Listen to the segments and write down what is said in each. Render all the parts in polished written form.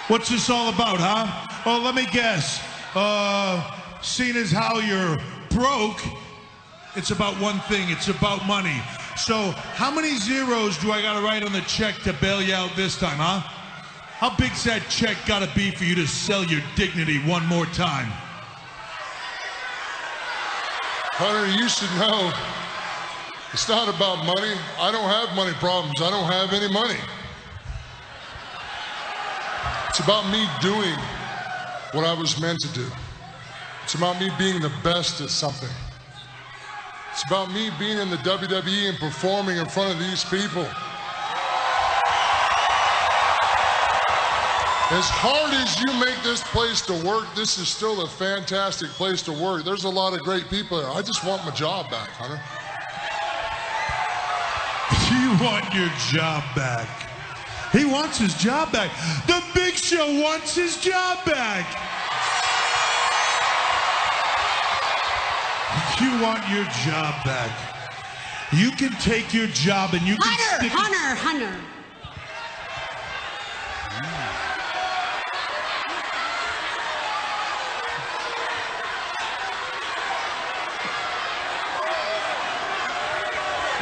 What's this all about, huh? Oh, let me guess. Seeing as how you're broke, it's about one thing. It's about money. So how many zeros do I got to write on the check to bail you out this time, huh? How big's that check got to be for you to sell your dignity one more time? Hunter, you should know, it's not about money. I don't have money problems. I don't have any money. It's about me doing what I was meant to do. It's about me being the best at something. It's about me being in the WWE and performing in front of these people. As hard as you make this place to work, this is still a fantastic place to work. There's a lot of great people there. I just want my job back, Hunter. You want your job back. He wants his job back. The Big Show wants his job back. You want your job back. You can take your job and you can stick it. Hunter.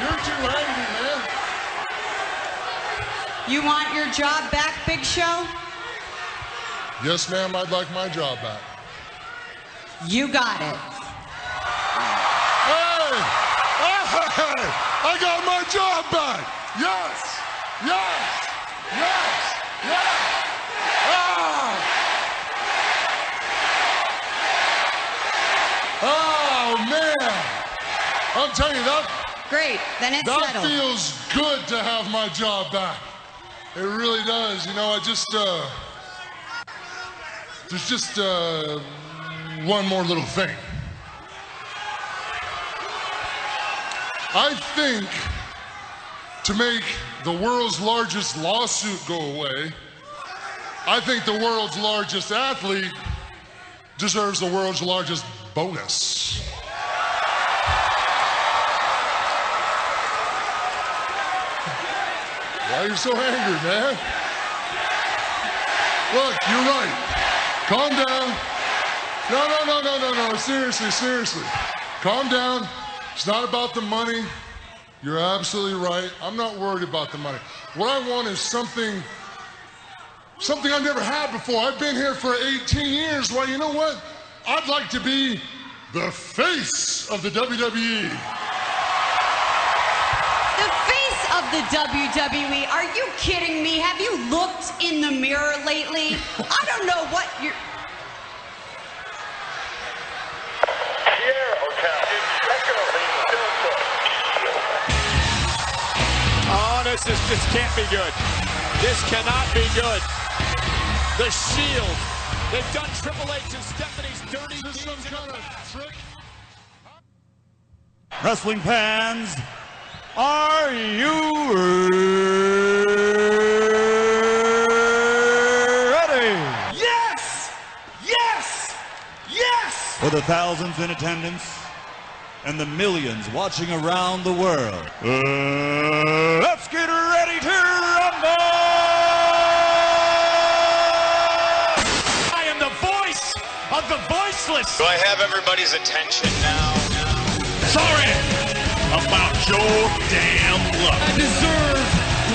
You're too angry, man. You want your job back, Big Show? Yes, ma'am, I'd like my job back. You got it. Hey! I got my job back! Yes! Oh, man! I'm telling you, that Great, then it's that settled. feels good to have my job back. It really does. You know, I just, there's just one more little thing. I think to make the world's largest lawsuit go away, I think the world's largest athlete deserves the world's largest bonus. Why are you so angry, man? Look, you're right. Calm down. No. Seriously. Calm down. It's not about the money. You're absolutely right. I'm not worried about the money. What I want is something I've never had before. I've been here for 18 years. Well, you know what? I'd like to be the face of the WWE. The face of the WWE? Are you kidding me? Have you looked in the mirror lately? I don't know what you're... Oh, this can't be good. This cannot be good. The Shield. They've done Triple H and Stephanie's dirty deeds in the past. Wrestling fans, are you ready? Yes! For the thousands in attendance and the millions watching around the world, let's get ready to rumble! I am the voice of the voiceless. Do I have everybody's attention now? Sorry about your damn luck. I deserve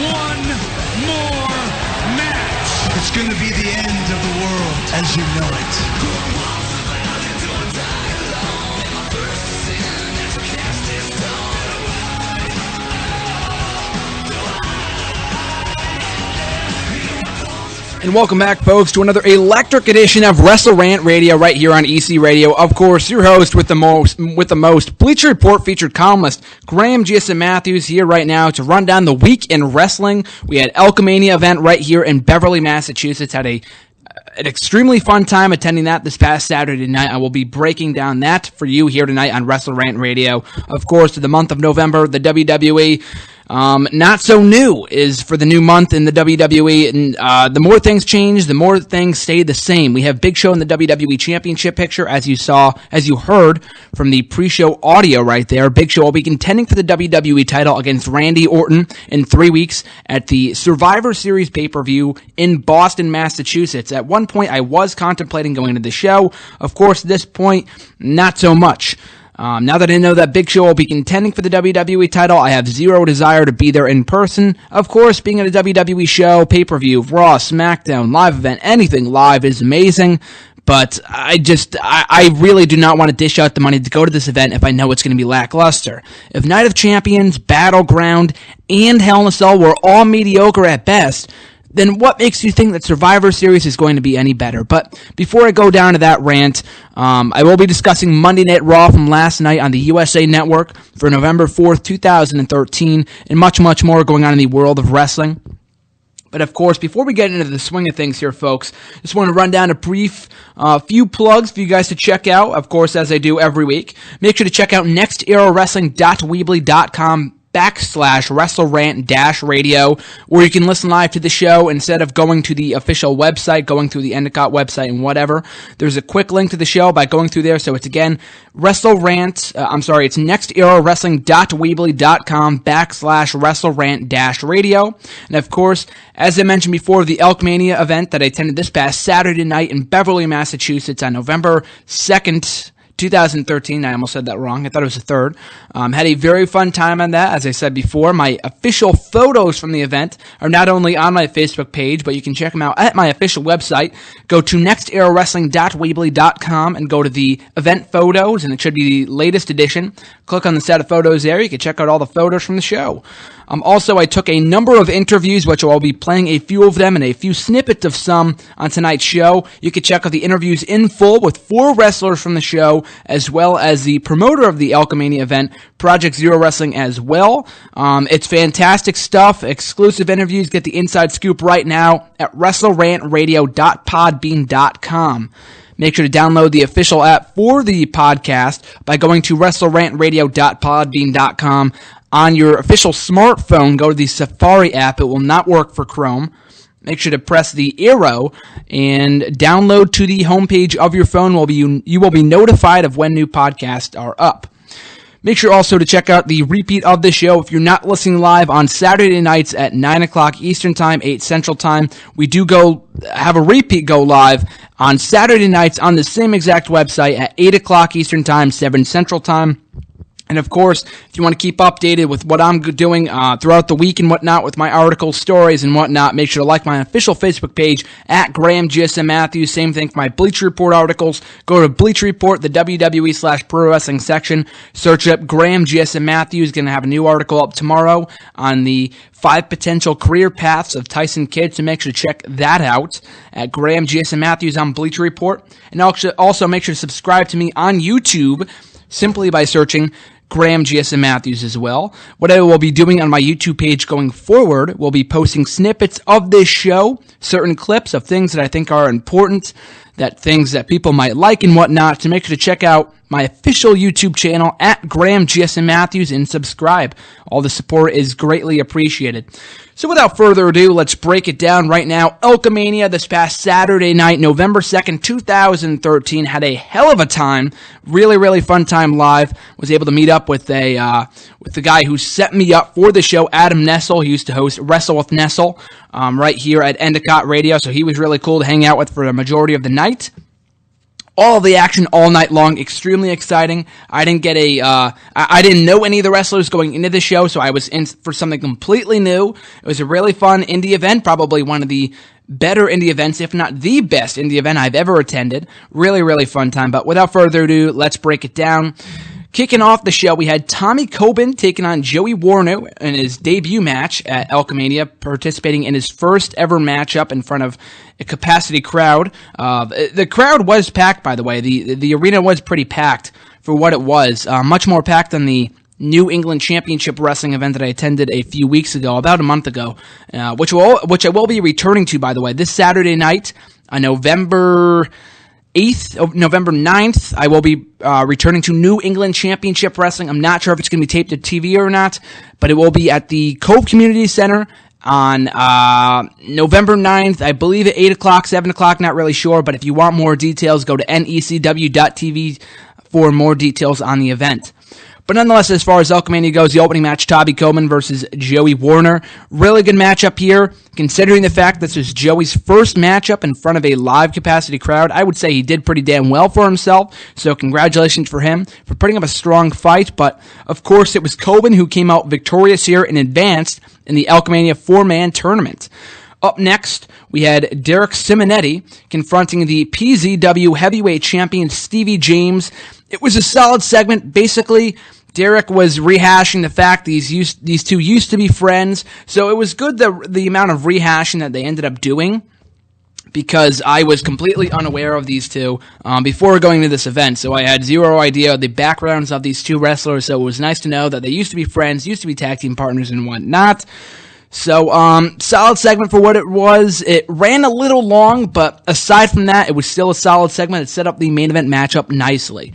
one more match. It's gonna be the end of the world as you know it. And welcome back, folks, to another electric edition of WrestleRant Radio right here on EC Radio. Of course, your host with the most Bleacher Report featured columnist Graham Jason Matthews here right now to run down the week in wrestling. We had Elkmania event right here in Beverly, Massachusetts. Had an extremely fun time attending that this past Saturday night. I will be breaking down that for you here tonight on WrestleRant Radio. Of course, to the month of November, the WWE Not so new is for the new month in the WWE, and the more things change, the more things stay the same. We have Big Show in the WWE Championship picture, as you heard from the pre-show audio right there. Big Show will be contending for the WWE title against Randy Orton in 3 weeks at the Survivor Series pay-per-view in Boston, Massachusetts. At one point, I was contemplating going to the show. Of course, at this point, not so much. Now that I know that Big Show will be contending for the WWE title, I have zero desire to be there in person. Of course, being at a WWE show, pay-per-view, Raw, SmackDown, live event, anything live is amazing. But I really do not want to dish out the money to go to this event if I know it's going to be lackluster. If Night of Champions, Battleground, and Hell in a Cell were all mediocre at best, then what makes you think that Survivor Series is going to be any better? But before I go down to that rant, I will be discussing Monday Night Raw from last night on the USA Network for November 4th, 2013, and much, much more going on in the world of wrestling. But of course, before we get into the swing of things here, folks, just want to run down a brief few plugs for you guys to check out, of course, as I do every week. Make sure to check out nexterowrestling.weebly.com /WrestleRant-Radio, where you can listen live to the show instead of going to the official website, going through the Endicott website and whatever. There's a quick link to the show by going through there. So it's again, it's nexterowrestling.weebly.com /WrestleRant-Radio. And of course, as I mentioned before, the Elkmania event that I attended this past Saturday night in Beverly, Massachusetts on November 2nd, 2013. I almost said that wrong. I thought it was the 3rd. Had a very fun time on that. As I said before, my official photos from the event are not only on my Facebook page, but you can check them out at my official website. Go to nexterowrestling.weebly.com and go to the event photos, and it should be the latest edition. Click on the set of photos there. You can check out all the photos from the show. Also, I took a number of interviews, which I'll be playing a few of them and a few snippets of some on tonight's show. You can check out the interviews in full with 4 wrestlers from the show, as well as the promoter of the Elkmania event, Project Zero Wrestling, as well. It's fantastic stuff. Exclusive interviews. Get the inside scoop right now at WrestleRantRadio.podbean.com. Make sure to download the official app for the podcast by going to WrestleRantRadio.podbean.com. On your official smartphone, go to the Safari app. It will not work for Chrome. Make sure to press the arrow and download to the homepage of your phone. You will be notified of when new podcasts are up. Make sure also to check out the repeat of the show. If you're not listening live on Saturday nights at 9 o'clock Eastern Time, 8 Central Time, we do have a repeat go live on Saturday nights on the same exact website at 8 o'clock Eastern Time, 7 Central Time. And of course, if you want to keep updated with what I'm doing throughout the week and whatnot with my articles, stories, and whatnot, make sure to like my official Facebook page at Graham GSM Matthews. Same thing for my Bleacher Report articles. Go to Bleacher Report, the WWE/Pro Wrestling section. Search up Graham GSM Matthews. Going to have a new article up tomorrow on the 5 potential career paths of Tyson Kidd, so make sure to check that out at Graham GSM Matthews on Bleacher Report. And also make sure to subscribe to me on YouTube simply by searching Graham GSM Matthews as well. What I will be doing on my YouTube page going forward will be posting snippets of this show, certain clips of things that I think are important, things that people might like and whatnot. So make sure to check out my official YouTube channel at Graham GSM Matthews and subscribe. All the support is greatly appreciated. So without further ado, let's break it down right now. Elkmania this past Saturday night, November 2nd, 2013. Had a hell of a time. Really, really fun time live. Was able to meet up with the guy who set me up for the show, Adam Nessel. He used to host Wrestle with Nessel right here at Endicott Radio. So he was really cool to hang out with for the majority of the night. All the action all night long, extremely exciting. I didn't know any of the wrestlers going into the show, so I was in for something completely new. It was a really fun indie event, probably one of the better indie events, if not the best indie event I've ever attended. Really, really fun time. But without further ado, let's break it down. Kicking off the show, we had Tommy Coben taking on Joey Warno in his debut match at Elkmania, participating in his first ever matchup in front of a capacity crowd. The crowd was packed, by the way. The arena was pretty packed for what it was. Much more packed than the New England Championship Wrestling event that I attended a few weeks ago, about a month ago, which I will be returning to, by the way, this Saturday night on November November 9th, I will be returning to New England Championship Wrestling. I'm not sure if it's going to be taped to TV or not, but it will be at the Cove Community Center on November 9th, I believe at 8 o'clock, 7 o'clock, not really sure, but if you want more details, go to necw.tv for more details on the event. But nonetheless, as far as Elkmania goes, the opening match, Tommy Coleman versus Joey Warner. Really good matchup here, considering the fact this is Joey's first matchup in front of a live capacity crowd. I would say he did pretty damn well for himself, so congratulations for him for putting up a strong fight. But, of course, it was Coleman who came out victorious here and advanced in the Elkmania 4-man tournament. Up next, we had Derek Simonetti confronting the PZW Heavyweight Champion Stevie James. It was a solid segment. Basically, Derek was rehashing the fact these two used to be friends, so it was good the amount of rehashing that they ended up doing, because I was completely unaware of these two before going to this event, so I had zero idea of the backgrounds of these two wrestlers, so it was nice to know that they used to be friends, used to be tag team partners and whatnot. So, solid segment for what it was. It ran a little long, but aside from that, it was still a solid segment. It set up the main event matchup nicely.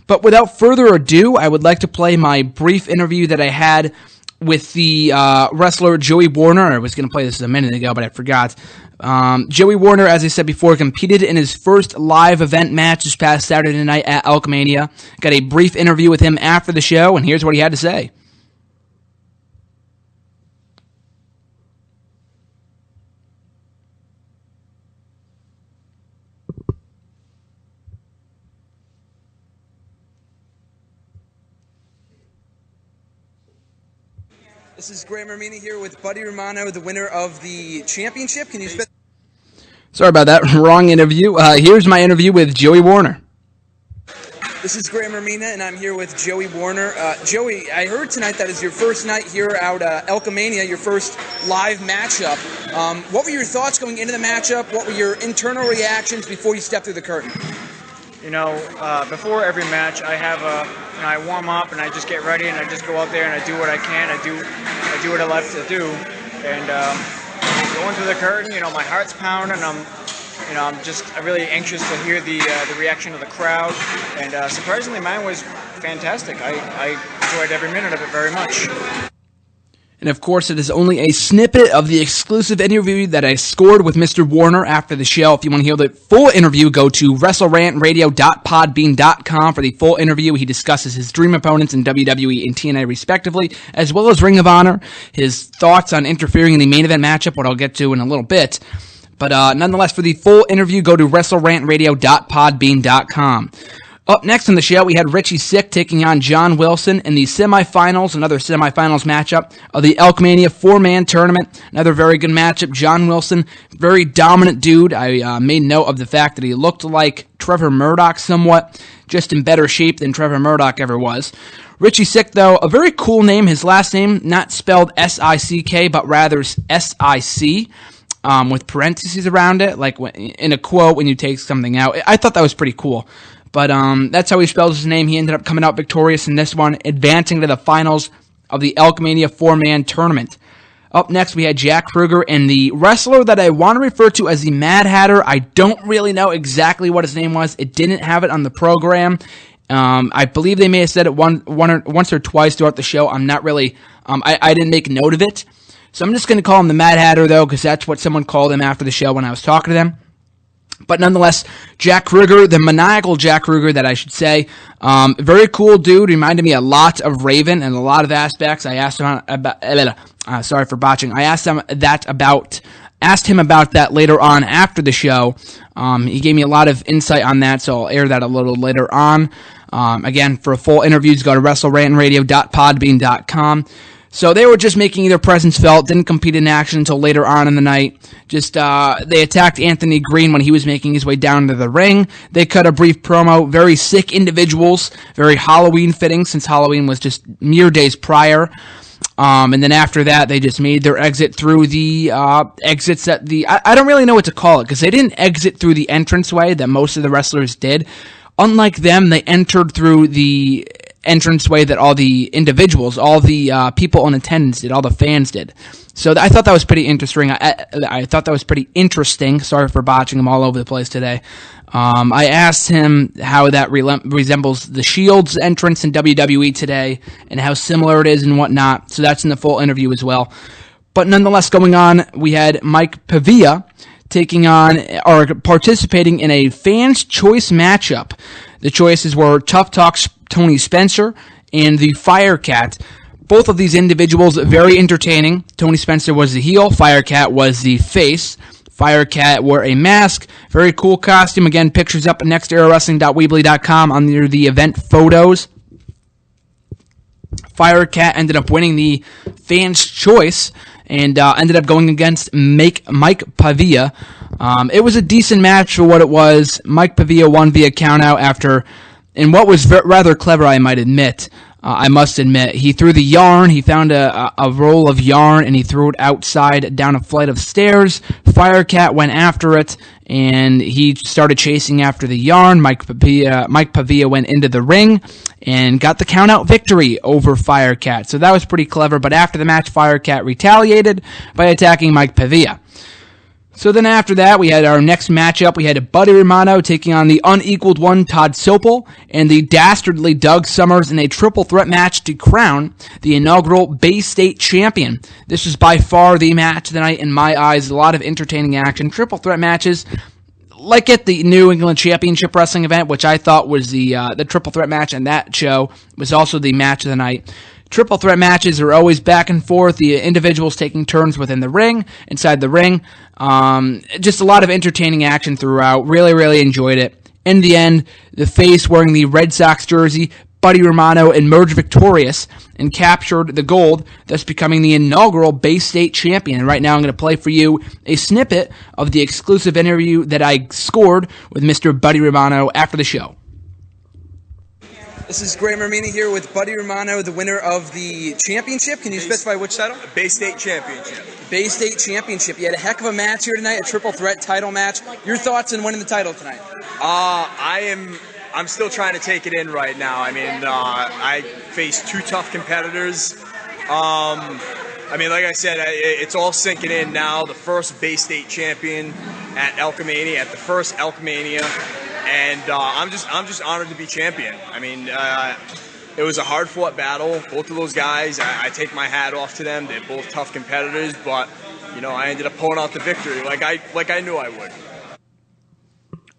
But without further ado, I would like to play my brief interview that I had with the wrestler Joey Warner. I was going to play this a minute ago, but I forgot. Joey Warner, as I said before, competed in his first live event match this past Saturday night at Elkmania. Got a brief interview with him after the show, and here's what he had to say. This is Graham Romano here with Buddy Romano, the winner of the championship. Can you spit? Sorry about that. Wrong interview. Here's my interview with Joey Warner. This is Graham Romano, and I'm here with Joey Warner. Joey, I heard tonight that is your first night here out Elkmania, your first live matchup. What were your thoughts going into the matchup? What were your internal reactions before you stepped through the curtain? Before every match, I warm up and I just get ready and I just go out there and I do what I can. I do what I love to do, and going through the curtain, my heart's pounding. I'm really anxious to hear the reaction of the crowd, and surprisingly, mine was fantastic. I enjoyed every minute of it very much. And of course, it is only a snippet of the exclusive interview that I scored with Mr. Warner after the show. If you want to hear the full interview, go to WrestleRantRadio.podbean.com for the full interview. He discusses his dream opponents in WWE and TNA respectively, as well as Ring of Honor, his thoughts on interfering in the main event matchup, what I'll get to in a little bit. But nonetheless, for the full interview, go to WrestleRantRadio.podbean.com. Up next on the show, we had Richie Sick taking on John Wilson in the semifinals, another semifinals matchup of the Elkmania 4-man tournament. Another very good matchup. John Wilson, very dominant dude. I made note of the fact that he looked like Trevor Murdoch somewhat, just in better shape than Trevor Murdoch ever was. Richie Sick, though, a very cool name. His last name, not spelled S-I-C-K, but rather S-I-C. With parentheses around it, like in a quote when you take something out. I thought that was pretty cool. But that's how he spells his name. He ended up coming out victorious in this one, advancing to the finals of the Elkmania 4-man tournament. Up next, we had Jack Kruger, and the wrestler that I want to refer to as the Mad Hatter. I don't really know exactly what his name was. It didn't have it on the program. I believe they may have said it once or twice throughout the show. I'm not really... I didn't make note of it. So I'm just going to call him the Mad Hatter, though, because that's what someone called him after the show when I was talking to them. But nonetheless, Jack Kruger, the maniacal Jack Kruger that I should say, very cool dude, reminded me a lot of Raven in a lot of aspects. I asked him about, sorry for botching, I asked him about that later on after the show. He gave me a lot of insight on that, so I'll air that a little later on. Again, for full interviews, go to WrestleRantRadio.podbean.com. So they were just making their presence felt, didn't compete in action until later on in the night. Just, they attacked Anthony Green when he was making his way down to the ring. They cut a brief promo, very sick individuals, very Halloween fitting since Halloween was just mere days prior. And then after that, they just made their exit through the, exits at the, I don't really know what to call it, because they didn't exit through the entranceway that most of the wrestlers did. Unlike them, they entered through the entranceway that all the individuals, all the people in attendance did, all the fans did. So I thought that was pretty interesting. I thought that was pretty interesting. Sorry for botching them all over the place today. I asked him how that resembles the Shield's entrance in WWE today and how similar it is and whatnot. So that's in the full interview as well. But nonetheless, going on, we had Mike Pavia taking on or participating in a fans' choice matchup. The choices were Tough Talk's Tony Spencer and the Firecat. Both of these individuals very entertaining. Tony Spencer was the heel, Firecat was the face. Firecat wore a mask, very cool costume. Again, pictures up at nextEraWrestling.weebly.com under the event photos. Firecat ended up winning the fans' choice and ended up going against Mike Pavia. It was a decent match for what it was. Mike Pavia won via countout after, in what was rather clever, I might admit. I must admit, he threw the yarn. He found a roll of yarn and he threw it outside down a flight of stairs. Firecat went after it and he started chasing after the yarn. Mike Pavia went into the ring and got the countout victory over Firecat. So that was pretty clever. But after the match, Firecat retaliated by attacking Mike Pavia. So then after that, we had our next matchup. We had Buddy Romano taking on the unequaled one, Todd Sopel, and the dastardly Doug Summers in a triple threat match to crown the inaugural Bay State champion. This was by far the match of the night in my eyes. A lot of entertaining action. Triple threat matches, like at the New England Championship Wrestling event, which I thought was the triple threat match, and that show was also the match of the night. Triple threat matches are always back and forth, the individuals taking turns within the ring, inside the ring. Just a lot of entertaining action throughout. Really, really enjoyed it. In the end, the face wearing the Red Sox jersey, Buddy Romano, emerged victorious and captured the gold, thus becoming the inaugural Bay State champion. And right now I'm going to play for you a snippet of the exclusive interview that I scored with Mr. Buddy Romano after the show. This is Graham Romano here with Buddy Romano, the winner of the championship. Can you specify which title? Bay State Championship. Bay State Championship. You had a heck of a match here tonight, a triple threat title match. Your thoughts on winning the title tonight? I'm still trying to take it in right now. I mean, I faced two tough competitors. I mean, like I said, it's all sinking in now. The first Bay State champion at Elkmania, at the first Elkmania. And I'm just honored to be champion. I mean, it was a hard-fought battle. Both of those guys, I take my hat off to them. They're both tough competitors, but you know, I ended up pulling out the victory like I knew I would.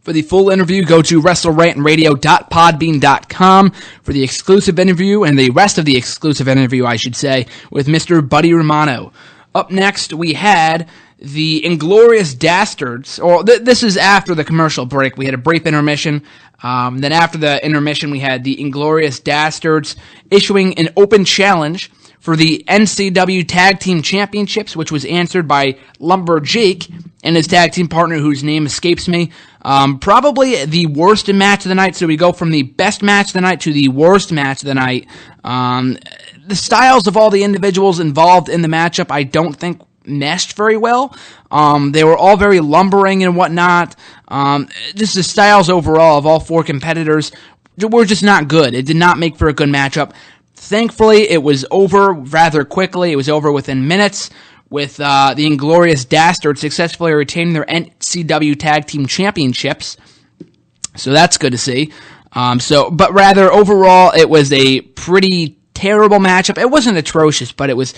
For the full interview, go to WrestleRantRadio.podbean.com for the exclusive interview and the rest of the exclusive interview, I should say, with Mr. Buddy Romano. Up next, we had the Inglorious Dastards, or this is after the commercial break. We had a brief intermission. Then after the intermission, we had the Inglorious Dastards issuing an open challenge for the NCW Tag Team Championships, which was answered by Lumberjake and his tag team partner, whose name escapes me. Probably the worst match of the night, so we go from the best match of the night to the worst match of the night. The styles of all the individuals involved in the matchup, I don't think meshed very well. They were all very lumbering and whatnot. Just the styles overall of all four competitors were just not good. It did not make for a good matchup. Thankfully, it was over rather quickly. It was over within minutes, with the Inglorious Dastards successfully retaining their NCW Tag Team Championships. So that's good to see. But rather, overall, it was a pretty terrible matchup. It wasn't atrocious, but it was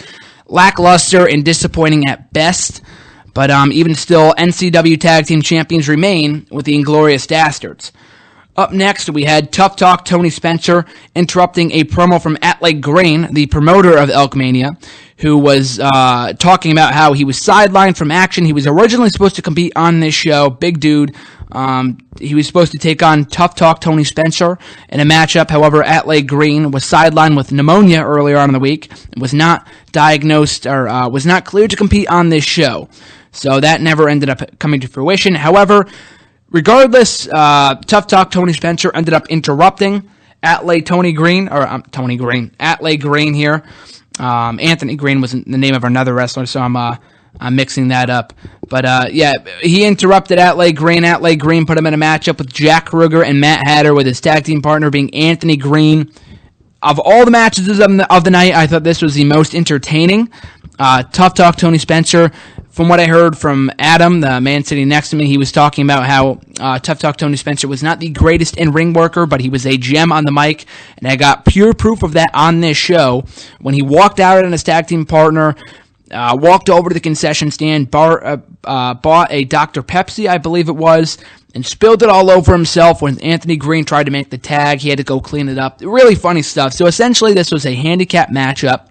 lackluster and disappointing at best. But even still, NCW Tag Team Champions remain with the Inglorious Dastards. Up next, we had Tough Talk Tony Spencer interrupting a promo from Atlee Green, the promoter of Elkmania, who was talking about how he was sidelined from action. He was originally supposed to compete on this show, big dude. He was supposed to take on Tough Talk Tony Spencer in a matchup. However, Atlee Green was sidelined with pneumonia earlier on in the week and was not diagnosed or was not cleared to compete on this show. So that never ended up coming to fruition. However, regardless, Tough Talk Tony Spencer ended up interrupting Atlee Green here. Anthony Green was the name of another wrestler, so I'm mixing that up. But he interrupted Atlee Green. Atlee Green put him in a matchup with Jack Kruger and Matt Hatter, with his tag team partner being Anthony Green. Of all the matches of the night, I thought this was the most entertaining. Tough Talk Tony Spencer from what I heard from Adam, the man sitting next to me, he was talking about how Tough Talk Tony Spencer was not the greatest in-ring worker, but he was a gem on the mic, and I got pure proof of that on this show when he walked out on his tag team partner, walked over to the concession stand, bought a Dr. Pepsi, I believe it was, and spilled it all over himself. When Anthony Green tried to make the tag, he had to go clean it up. Really funny stuff. So essentially, this was a handicap matchup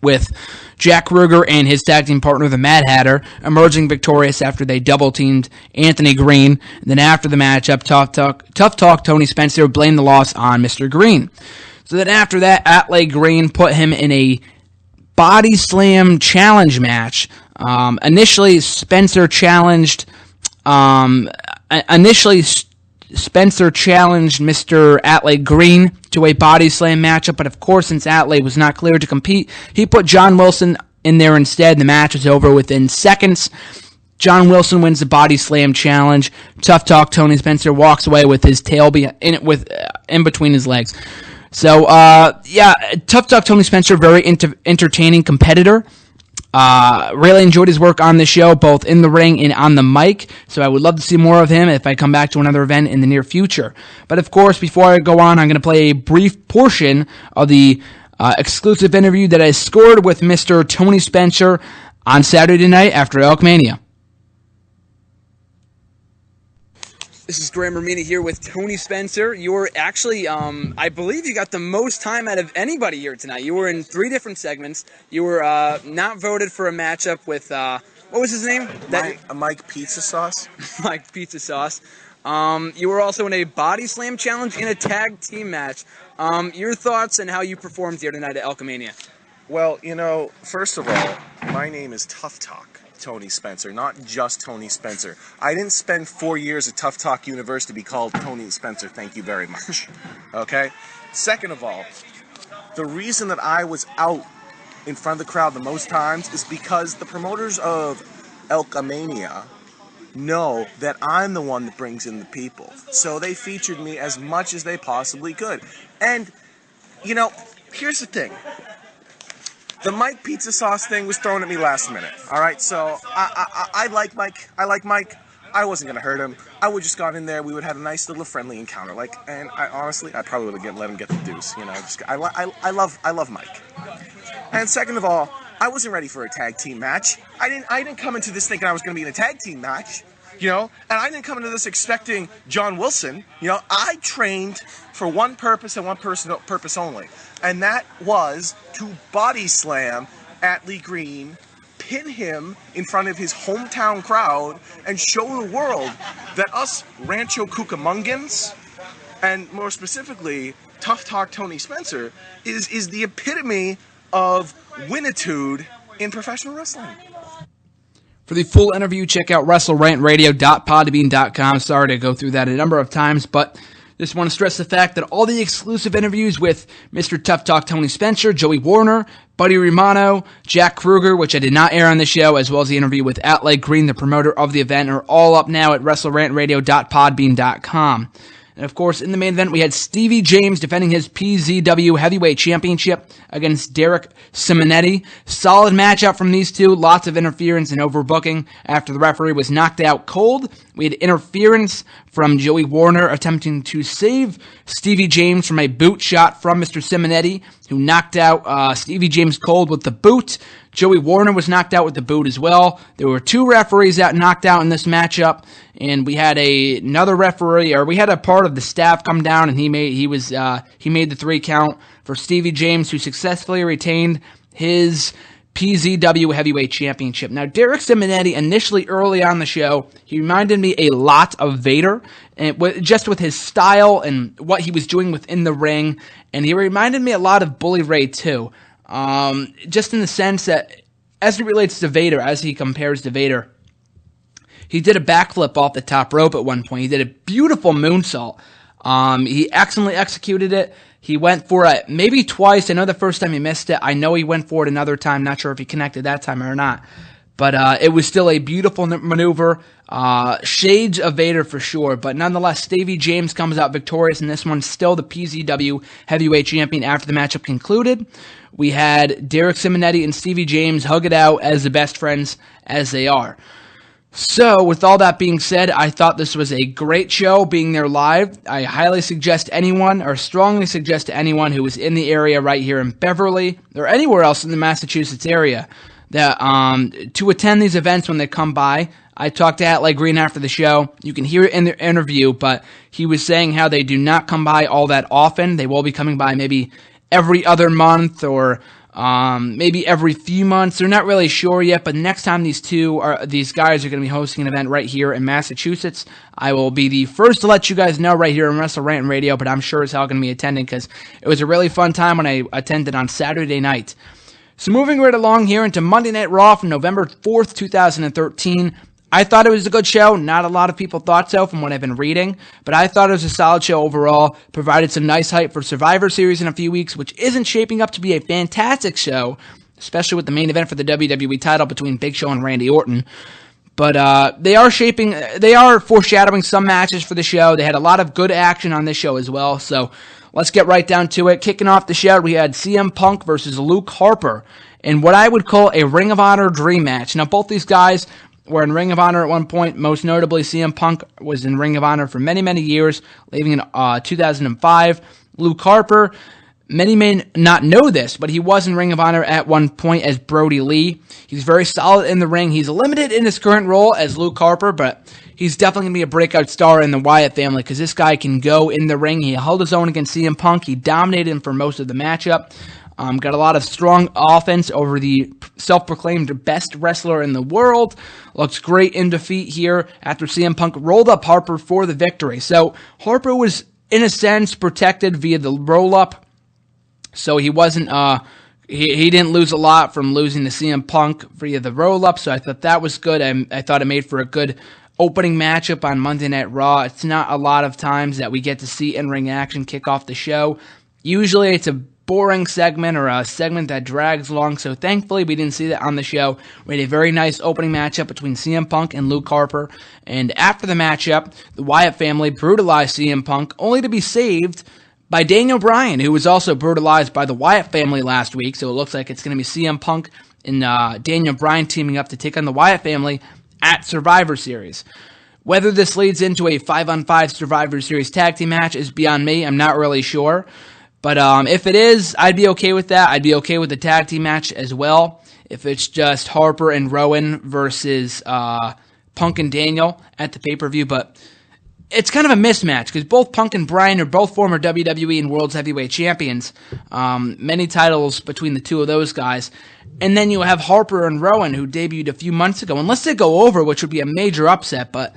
with Jack Kruger and his tag team partner, the Mad Hatter, emerging victorious after they double-teamed Anthony Green. And then after the matchup, Tough Talk Tony Spencer blamed the loss on Mr. Green. So then after that, Atlee Green put him in a body slam challenge match. Initially, Spencer challenged Mr. Atlee Green to a body slam matchup, but of course, since Atlee was not cleared to compete, he put John Wilson in there instead. The match was over within seconds. John Wilson wins the body slam challenge. Tough Talk Tony Spencer walks away with his tail in between his legs. So, Tough Talk Tony Spencer, very entertaining competitor. Really enjoyed his work on the show, both in the ring and on the mic, so I would love to see more of him if I come back to another event in the near future. But of course, before I go on, I'm going to play a brief portion of the exclusive interview that I scored with Mr. Tony Spencer on Saturday night after Elkmania. This is Graham Romano here with Tony Spencer. You were actually, I believe you got the most time out of anybody here tonight. You were in 3 different segments. You were not voted for a matchup with, what was his name? Mike Pizza Sauce. Mike Pizza Sauce. You were also in a body slam challenge in a tag team match. Your thoughts on how you performed here tonight at Elkmania? Well, first of all, my name is Tough Talk Tony Spencer, not just Tony Spencer. I didn't spend 4 years at Tough Talk University to be called Tony Spencer. Thank you very much. Okay? Second of all, the reason that I was out in front of the crowd the most times is because the promoters of Elkmania know that I'm the one that brings in the people. So they featured me as much as they possibly could. And, here's the thing. The Mike Pizza Sauce thing was thrown at me last minute. All right, so I like Mike. I wasn't gonna hurt him. I would just got in there. We would have a nice little friendly encounter. And I probably would have let him get the deuce. I love Mike. And second of all, I wasn't ready for a tag team match. I didn't come into this thinking I was gonna be in a tag team match. And I didn't come into this expecting John Wilson. I trained for one purpose and one purpose only, and that was to body slam Atlee Green, pin him in front of his hometown crowd, and show the world that us Rancho Cucamonguans, and more specifically Tough Talk Tony Spencer, is the epitome of winnitude in professional wrestling. For the full interview, check out WrestleRantRadio.podbean.com. Sorry to go through that a number of times, but just want to stress the fact that all the exclusive interviews with Mr. Tough Talk Tony Spencer, Joey Warner, Buddy Romano, Jack Kruger, which I did not air on the show, as well as the interview with Atlee Green, the promoter of the event, are all up now at WrestleRantRadio.podbean.com. And of course, in the main event, we had Stevie James defending his PZW Heavyweight Championship against Derek Simonetti. Solid matchup from these two. Lots of interference and overbooking after the referee was knocked out cold. We had interference from Joey Warner attempting to save Stevie James from a boot shot from Mr. Simonetti, who knocked out Stevie James cold with the boot. Joey Warner was knocked out with the boot as well. There were 2 referees that knocked out in this matchup, and we had another referee, or we had a part of the staff come down, and he made the 3 count for Stevie James, who successfully retained his PZW Heavyweight Championship. Now, Derek Simonetti, initially early on the show, he reminded me a lot of Vader, and just with his style and what he was doing within the ring, and he reminded me a lot of Bully Ray too. Just in the sense that, as it relates to Vader, as he compares to Vader, he did a backflip off the top rope at one point. He did a beautiful moonsault. He excellently executed it. He went for it maybe twice. I know the first time he missed it. I know he went for it another time. Not sure if he connected that time or not. But it was still a beautiful maneuver. Shades of Vader for sure, but nonetheless, Stevie James comes out victorious in this one, still the PZW Heavyweight Champion after the matchup concluded. We had Derek Simonetti and Stevie James hug it out as the best friends as they are. So, with all that being said, I thought this was a great show being there live. I highly suggest anyone, or strongly suggest to anyone who is in the area right here in Beverly, or anywhere else in the Massachusetts area, that to attend these events when they come by. I talked to Atlee Green after the show. You can hear it in the interview, but he was saying how they do not come by all that often. They will be coming by maybe every other month or maybe every few months. They're not really sure yet, but next time these guys are going to be hosting an event right here in Massachusetts, I will be the first to let you guys know right here on WrestleRant Radio, but I'm sure as hell going to be attending because it was a really fun time when I attended on Saturday night. So moving right along here into Monday Night Raw from November 4th, 2013. I thought it was a good show. Not a lot of people thought so from what I've been reading, but I thought it was a solid show overall. Provided some nice hype for Survivor Series in a few weeks, which isn't shaping up to be a fantastic show, especially with the main event for the WWE title between Big Show and Randy Orton. But they are foreshadowing some matches for the show. They had a lot of good action on this show as well, so let's get right down to it. Kicking off the show, we had CM Punk versus Luke Harper in what I would call a Ring of Honor dream match. Now, both these guys were in Ring of Honor at one point. Most notably, CM Punk was in Ring of Honor for many, many years, leaving in 2005. Luke Harper, many may not know this, but he was in Ring of Honor at one point as Brody Lee. He's very solid in the ring. He's limited in his current role as Luke Harper, but he's definitely going to be a breakout star in the Wyatt family because this guy can go in the ring. He held his own against CM Punk. He dominated him for most of the matchup. Got a lot of strong offense over the self-proclaimed best wrestler in the world. Looks great in defeat here after CM Punk rolled up Harper for the victory. So Harper was, in a sense, protected via the roll-up. So he wasn't, he didn't lose a lot from losing to CM Punk via the roll-up. So I thought that was good. I thought it made for a good opening matchup on Monday Night Raw. It's not a lot of times that we get to see in-ring action kick off the show. Usually it's a boring segment or a segment that drags along, so thankfully we didn't see that on the show. We had a very nice opening matchup between CM Punk and Luke Harper, and after the matchup, the Wyatt family brutalized CM Punk, only to be saved by Daniel Bryan, who was also brutalized by the Wyatt family last week, so it looks like it's going to be CM Punk and Daniel Bryan teaming up to take on the Wyatt family at Survivor Series. Whether this leads into a 5-on-5 Survivor Series tag team match is beyond me. I'm not really sure. But if it is, I'd be okay with that. I'd be okay with the tag team match as well. If it's just Harper and Rowan versus Punk and Daniel at the pay-per-view. But it's kind of a mismatch because both Punk and Bryan are both former WWE and World's Heavyweight Champions. Many titles between the two of those guys. And then you have Harper and Rowan who debuted a few months ago. Unless they go over, which would be a major upset, but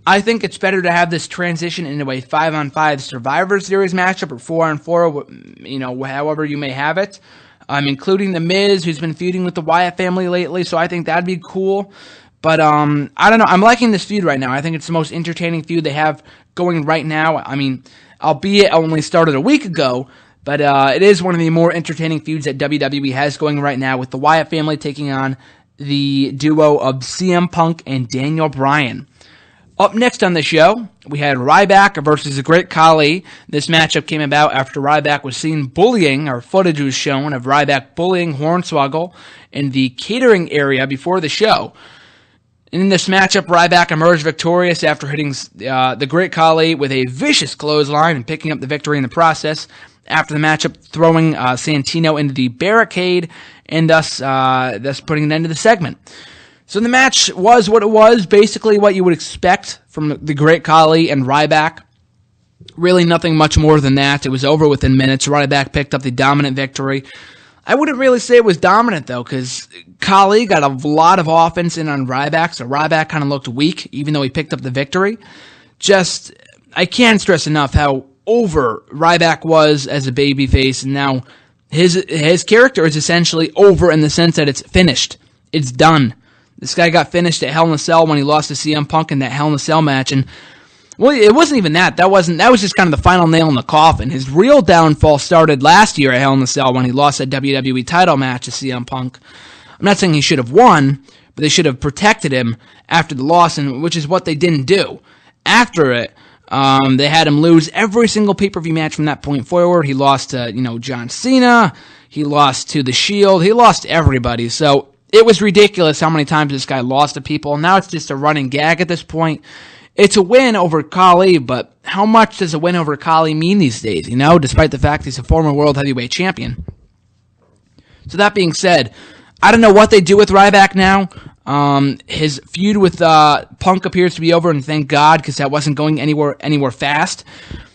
I think it's better to have this transition into a 5-on-5 Survivor Series matchup or 4-on-4, however you may have it. Including The Miz, who's been feuding with the Wyatt family lately, so I think that'd be cool. But I don't know. I'm liking this feud right now. I think it's the most entertaining feud they have going right now. I mean, albeit it only started a week ago, but it is one of the more entertaining feuds that WWE has going right now with the Wyatt family taking on the duo of CM Punk and Daniel Bryan. Up next on the show, we had Ryback versus the Great Khali. This matchup came about after Ryback was seen bullying, or footage was shown of Ryback bullying Hornswoggle in the catering area before the show. In this matchup, Ryback emerged victorious after hitting the Great Khali with a vicious clothesline and picking up the victory in the process. After the matchup, throwing Santino into the barricade and thus putting an end to the segment. So the match was what it was, basically what you would expect from the Great Khali and Ryback. Really nothing much more than that. It was over within minutes. Ryback picked up the dominant victory. I wouldn't really say it was dominant, though, because Khali got a lot of offense in on Ryback, so Ryback kind of looked weak, even though he picked up the victory. I can't stress enough how over Ryback was as a babyface, and now his character is essentially over in the sense that it's finished. It's done. This guy got finished at Hell in a Cell when he lost to CM Punk in that Hell in a Cell match, and well, it wasn't even that. That was just kind of the final nail in the coffin. His real downfall started last year at Hell in a Cell when he lost that WWE title match to CM Punk. I'm not saying he should have won, but they should have protected him after the loss, and which is what they didn't do. After it, they had him lose every single pay-per-view match from that point forward. He lost to, John Cena. He lost to The Shield. He lost to everybody. So it was ridiculous how many times this guy lost to people. Now it's just a running gag at this point. It's a win over Khali, but how much does a win over Khali mean these days, despite the fact he's a former World Heavyweight Champion? So that being said, I don't know what they do with Ryback now. His feud with Punk appears to be over, and thank God, because that wasn't going anywhere fast.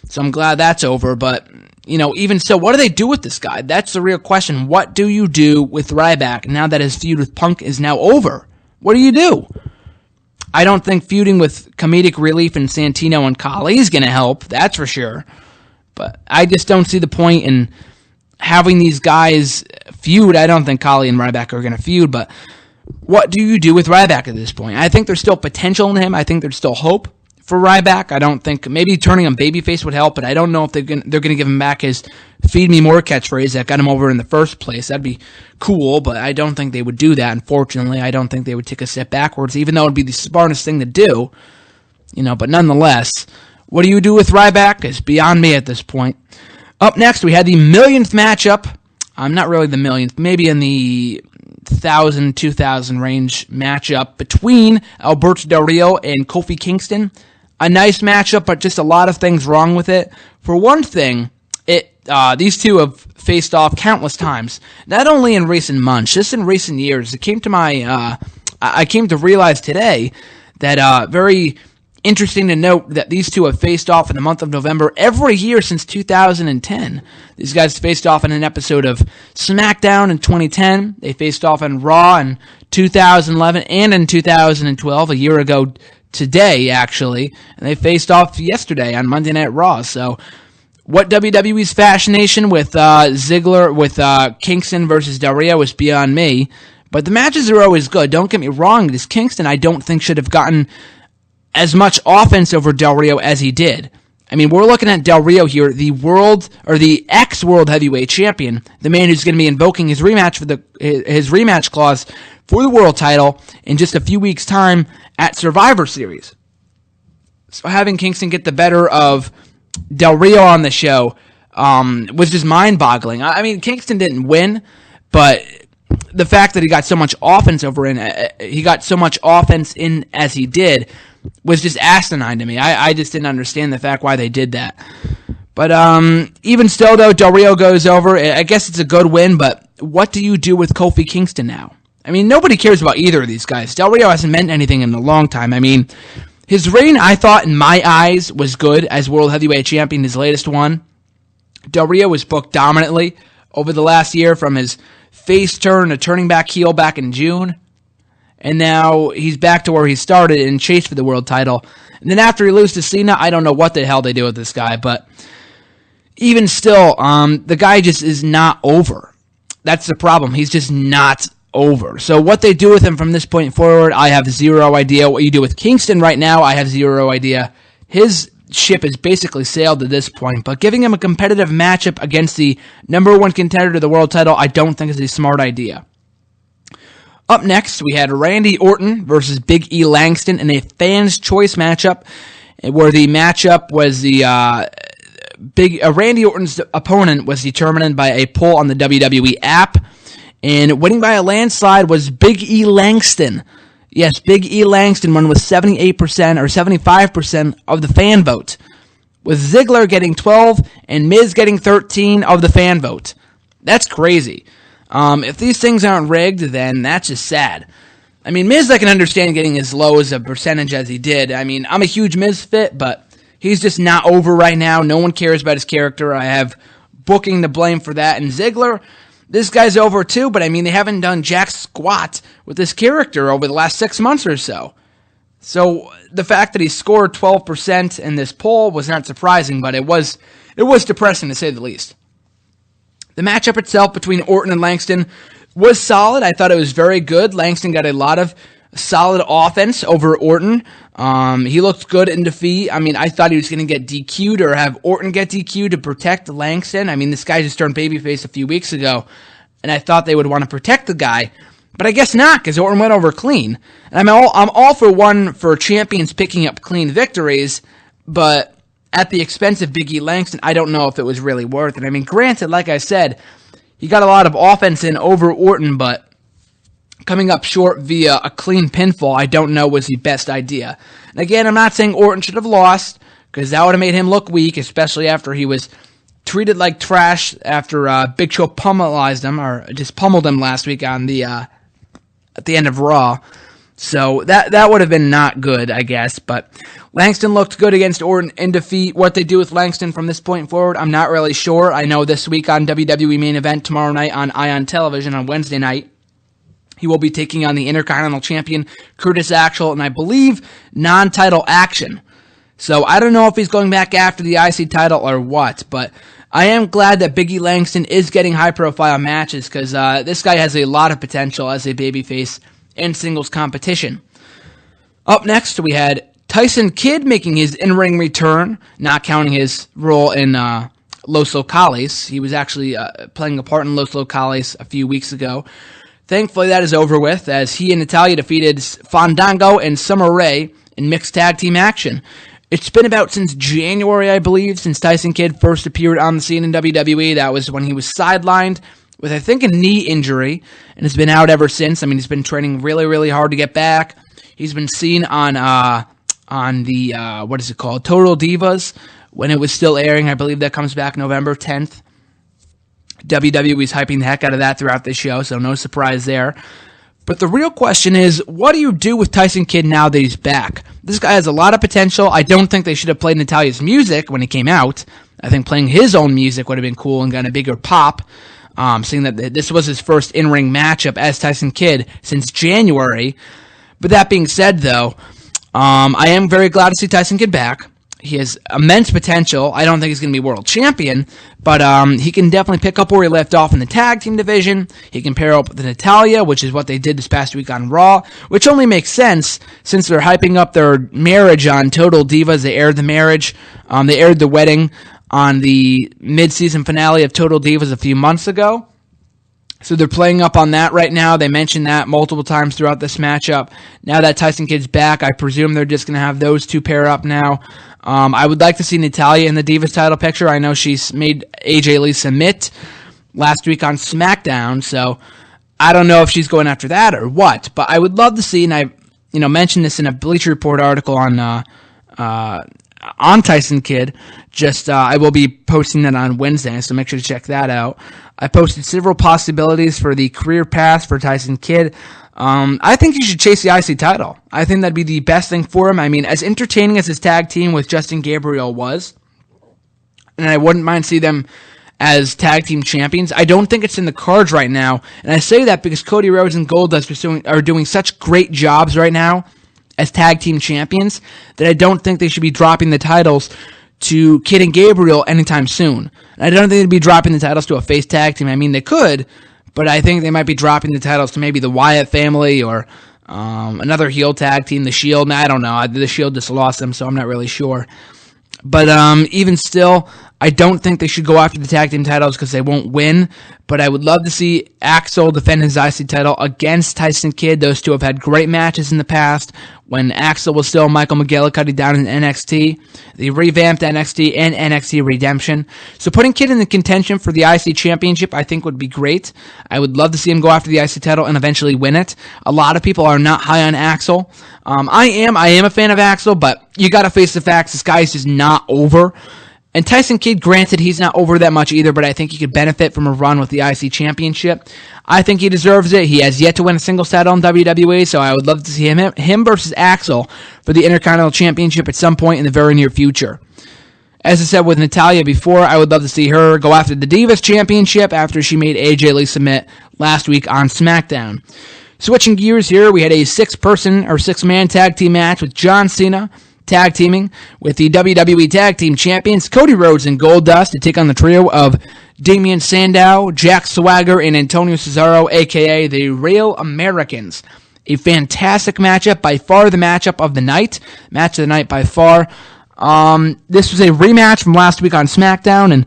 So I'm glad that's over, but, even so, what do they do with this guy? That's the real question. What do you do with Ryback now that his feud with Punk is now over? What do you do? I don't think feuding with comedic relief in Santino and Khali is going to help, that's for sure. But I just don't see the point in having these guys feud. I don't think Khali and Ryback are going to feud, but what do you do with Ryback at this point? I think there's still potential in him. I think there's still hope for Ryback. I don't think maybe turning him babyface would help, but I don't know if they're going to give him back his "Feed Me More" catchphrase that got him over in the first place. That'd be cool, but I don't think they would do that. Unfortunately, I don't think they would take a step backwards, even though it'd be the smartest thing to do. But nonetheless, what do you do with Ryback is beyond me at this point. Up next, we had the millionth matchup. Not really the millionth, maybe in the 1,000, 2,000 range matchup between Alberto Del Rio and Kofi Kingston. A nice matchup, but just a lot of things wrong with it. For one thing, these two have faced off countless times, not only in recent months, just in recent years. It came to I came to realize today that very interesting to note that these two have faced off in the month of November every year since 2010. These guys faced off in an episode of SmackDown in 2010. They faced off on Raw in 2011 and in 2012, a year ago today, actually. And they faced off yesterday on Monday Night Raw. So what WWE's fascination with Kingston versus Del Rio is beyond me. But the matches are always good. Don't get me wrong. This Kingston, I don't think, should have gotten as much offense over Del Rio as he did. I mean, we're looking at Del Rio here, the ex-World Heavyweight Champion, the man who's going to be invoking his rematch his rematch clause for the world title in just a few weeks' time at Survivor Series. So having Kingston get the better of Del Rio on the show was just mind-boggling. I mean, Kingston didn't win, but the fact that he got so much offense in as he did was just asinine to me. I just didn't understand the fact why they did that. But even still, though, Del Rio goes over. I guess it's a good win, but what do you do with Kofi Kingston now? I mean, nobody cares about either of these guys. Del Rio hasn't meant anything in a long time. I mean, his reign, I thought, in my eyes, was good as World Heavyweight Champion, his latest one. Del Rio was booked dominantly over the last year, from his face turn to turning back heel back in June. And now he's back to where he started and chased for the world title. And then after he loses to Cena, I don't know what the hell they do with this guy. But even still, the guy just is not over. That's the problem. He's just not over. So what they do with him from this point forward, I have zero idea. What you do with Kingston right now, I have zero idea. His ship has basically sailed to this point. But giving him a competitive matchup against the number one contender to the world title, I don't think is a smart idea. Up next, we had Randy Orton versus Big E Langston in a fans' choice matchup, where the matchup was Randy Orton's opponent was determined by a poll on the WWE app, and winning by a landslide was Big E Langston. Yes, Big E Langston won with 78% or 75% of the fan vote, with Ziggler getting 12 and Miz getting 13 of the fan vote. That's crazy. If these things aren't rigged, then that's just sad. I mean, Miz, I can understand getting as low as a percentage as he did. I mean, I'm a huge Miz fit, but he's just not over right now. No one cares about his character. I have booking to blame for that. And Ziggler, this guy's over too, but I mean, they haven't done jack squat with this character over the last 6 months or so. So the fact that he scored 12% in this poll was not surprising, but it was depressing to say the least. The matchup itself between Orton and Langston was solid. I thought it was very good. Langston got a lot of solid offense over Orton. He looked good in defeat. I mean, I thought he was going to get DQ'd or have Orton get DQ'd to protect Langston. I mean, this guy just turned babyface a few weeks ago, and I thought they would want to protect the guy. But I guess not, because Orton went over clean. And I'm all for champions picking up clean victories, but at the expense of Big E Langston, I don't know if it was really worth it. I mean, granted, like I said, he got a lot of offense in over Orton, but coming up short via a clean pinfall, I don't know was the best idea. And again, I'm not saying Orton should have lost, because that would have made him look weak, especially after he was treated like trash after Big Show pummelized him, or just pummeled him last week on the at the end of Raw. So that would have been not good, I guess. But Langston looked good against Orton in defeat. What they do with Langston from this point forward, I'm not really sure. I know this week on WWE Main Event, tomorrow night on Ion Television on Wednesday night, he will be taking on the Intercontinental Champion, Curtis Axel, and I believe non-title action. So I don't know if he's going back after the IC title or what, but I am glad that Big E Langston is getting high-profile matches, because this guy has a lot of potential as a babyface in singles competition. Up next, we had Tyson Kidd making his in-ring return, not counting his role in Los Locales. He was actually playing a part in Los Locales a few weeks ago. Thankfully, that is over with, as he and Natalya defeated Fandango and Summer Rae in mixed tag team action. It's been about since January, I believe, since Tyson Kidd first appeared on the scene in WWE. That was when he was sidelined with, I think, a knee injury, and has been out ever since. I mean, he's been training really, really hard to get back. He's been seen on the, what is it called, Total Divas, when it was still airing. I believe that comes back November 10th. WWE's hyping the heck out of that throughout the show, so no surprise there. But the real question is, what do you do with Tyson Kidd now that he's back? This guy has a lot of potential. I don't think they should have played Natalya's music when he came out. I think playing his own music would have been cool and gotten a bigger pop, seeing that this was his first in-ring matchup as Tyson Kidd since January. But that being said, though, I am very glad to see Tyson Kidd back. He has immense potential. I don't think he's going to be world champion, but he can definitely pick up where he left off in the tag team division. He can pair up with Natalya, which is what they did this past week on Raw, which only makes sense since they're hyping up their marriage on Total Divas. They aired the marriage. They aired the wedding on the mid-season finale of Total Divas a few months ago. So they're playing up on that right now. They mentioned that multiple times throughout this matchup. Now that Tyson Kidd's back, I presume they're just going to have those two pair up now. I would like to see Natalya in the Divas title picture. I know she's made AJ Lee submit last week on SmackDown, so I don't know if she's going after that or what. But I would love to see, and I mentioned this in a Bleacher Report article on Tyson Kidd. I will be posting that on Wednesday, so make sure to check that out. I posted several possibilities for the career path for Tyson Kidd. I think he should chase the IC title. I think that'd be the best thing for him. I mean, as entertaining as his tag team with Justin Gabriel was, and I wouldn't mind see them as tag team champions, I don't think it's in the cards right now. And I say that because Cody Rhodes and Goldust are doing such great jobs right now as tag team champions that I don't think they should be dropping the titles to Kidd and Gabriel anytime soon. And I don't think they'd be dropping the titles to a face tag team. I mean, they could, but I think they might be dropping the titles to maybe the Wyatt family or another heel tag team, The Shield. I don't know. The Shield just lost them, so I'm not really sure. But even still, I don't think they should go after the tag team titles because they won't win. But I would love to see Axel defend his IC title against Tyson Kidd. Those two have had great matches in the past when Axel was still Michael McGillicuddy down in NXT. They revamped NXT and NXT Redemption. So putting Kidd in the contention for the IC Championship I think would be great. I would love to see him go after the IC title and eventually win it. A lot of people are not high on Axel. I am a fan of Axel, but you gotta face the facts. This guy is just not over. And Tyson Kidd, granted, he's not over that much either, but I think he could benefit from a run with the IC Championship. I think he deserves it. He has yet to win a singles title in WWE, so I would love to see him versus Axel for the Intercontinental Championship at some point in the very near future. As I said with Natalya before, I would love to see her go after the Divas Championship after she made AJ Lee submit last week on SmackDown. Switching gears here, we had a six-man tag team match with John Cena tag teaming with the WWE Tag Team Champions Cody Rhodes and Goldust to take on the trio of Damian Sandow, Jack Swagger, and Antonio Cesaro, a.k.a. the Real Americans. A fantastic matchup, by far the matchup of the night. Match of the night by far. This was a rematch from last week on SmackDown, and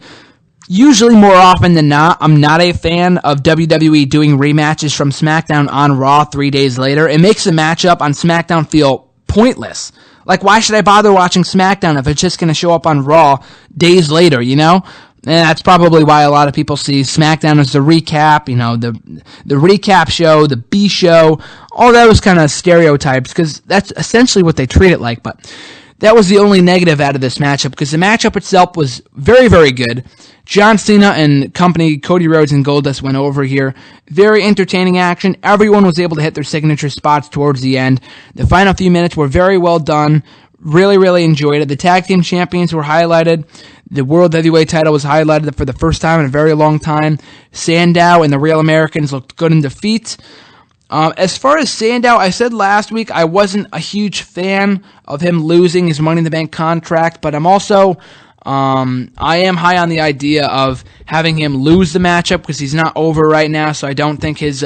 usually, more often than not, I'm not a fan of WWE doing rematches from SmackDown on Raw 3 days later. It makes the matchup on SmackDown feel pointless. Like, why should I bother watching SmackDown if it's just going to show up on Raw days later, you know? And that's probably why a lot of people see SmackDown as the recap, you know, the recap show, the B show, all those kind of stereotypes, because that's essentially what they treat it like. But that was the only negative out of this matchup, because the matchup itself was very, very good. John Cena and company, Cody Rhodes and Goldust, went over here. Very entertaining action. Everyone was able to hit their signature spots towards the end. The final few minutes were very well done. Really, really enjoyed it. The tag team champions were highlighted. The World Heavyweight title was highlighted for the first time in a very long time. Sandow and the Real Americans looked good in defeat. As far as Sandow, I said last week I wasn't a huge fan of him losing his Money in the Bank contract, but I'm also... I am high on the idea of having him lose the matchup because he's not over right now, so I don't think his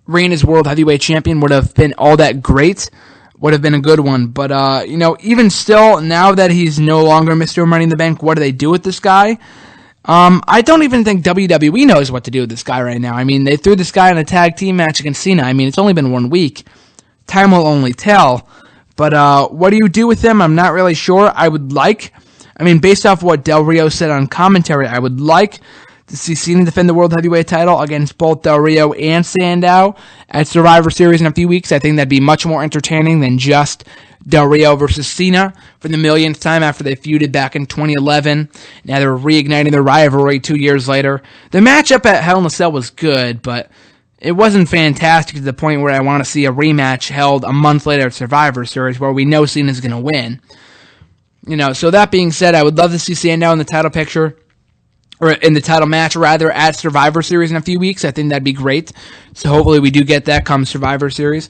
reign as World Heavyweight Champion would have been all that great. Would have been a good one. But, even still, now that he's no longer Mr. Money in the Bank, what do they do with this guy? I don't even think WWE knows what to do with this guy right now. I mean, they threw this guy in a tag team match against Cena. I mean, it's only been 1 week. Time will only tell. But what do you do with him? I'm not really sure. Based off what Del Rio said on commentary, I would like to see Cena defend the World Heavyweight title against both Del Rio and Sandow at Survivor Series in a few weeks. I think that'd be much more entertaining than just Del Rio versus Cena for the millionth time after they feuded back in 2011. Now they're reigniting their rivalry 2 years later. The matchup at Hell in a Cell was good, but it wasn't fantastic to the point where I want to see a rematch held a month later at Survivor Series where we know Cena's going to win. So that being said, I would love to see Sandow in the title picture, or in the title match, rather, at Survivor Series in a few weeks. I think that'd be great. So hopefully we do get that come Survivor Series.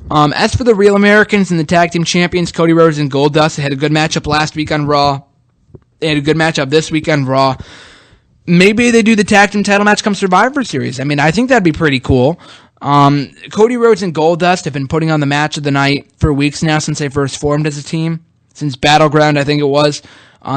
As for the Real Americans and the Tag Team Champions, Cody Rhodes and Goldust, they had a good matchup last week on Raw. They had a good matchup this week on Raw. Maybe they do the Tag Team title match come Survivor Series. I think that'd be pretty cool. Cody Rhodes and Goldust have been putting on the match of the night for weeks now since they first formed as a team. Since Battleground, I think it was.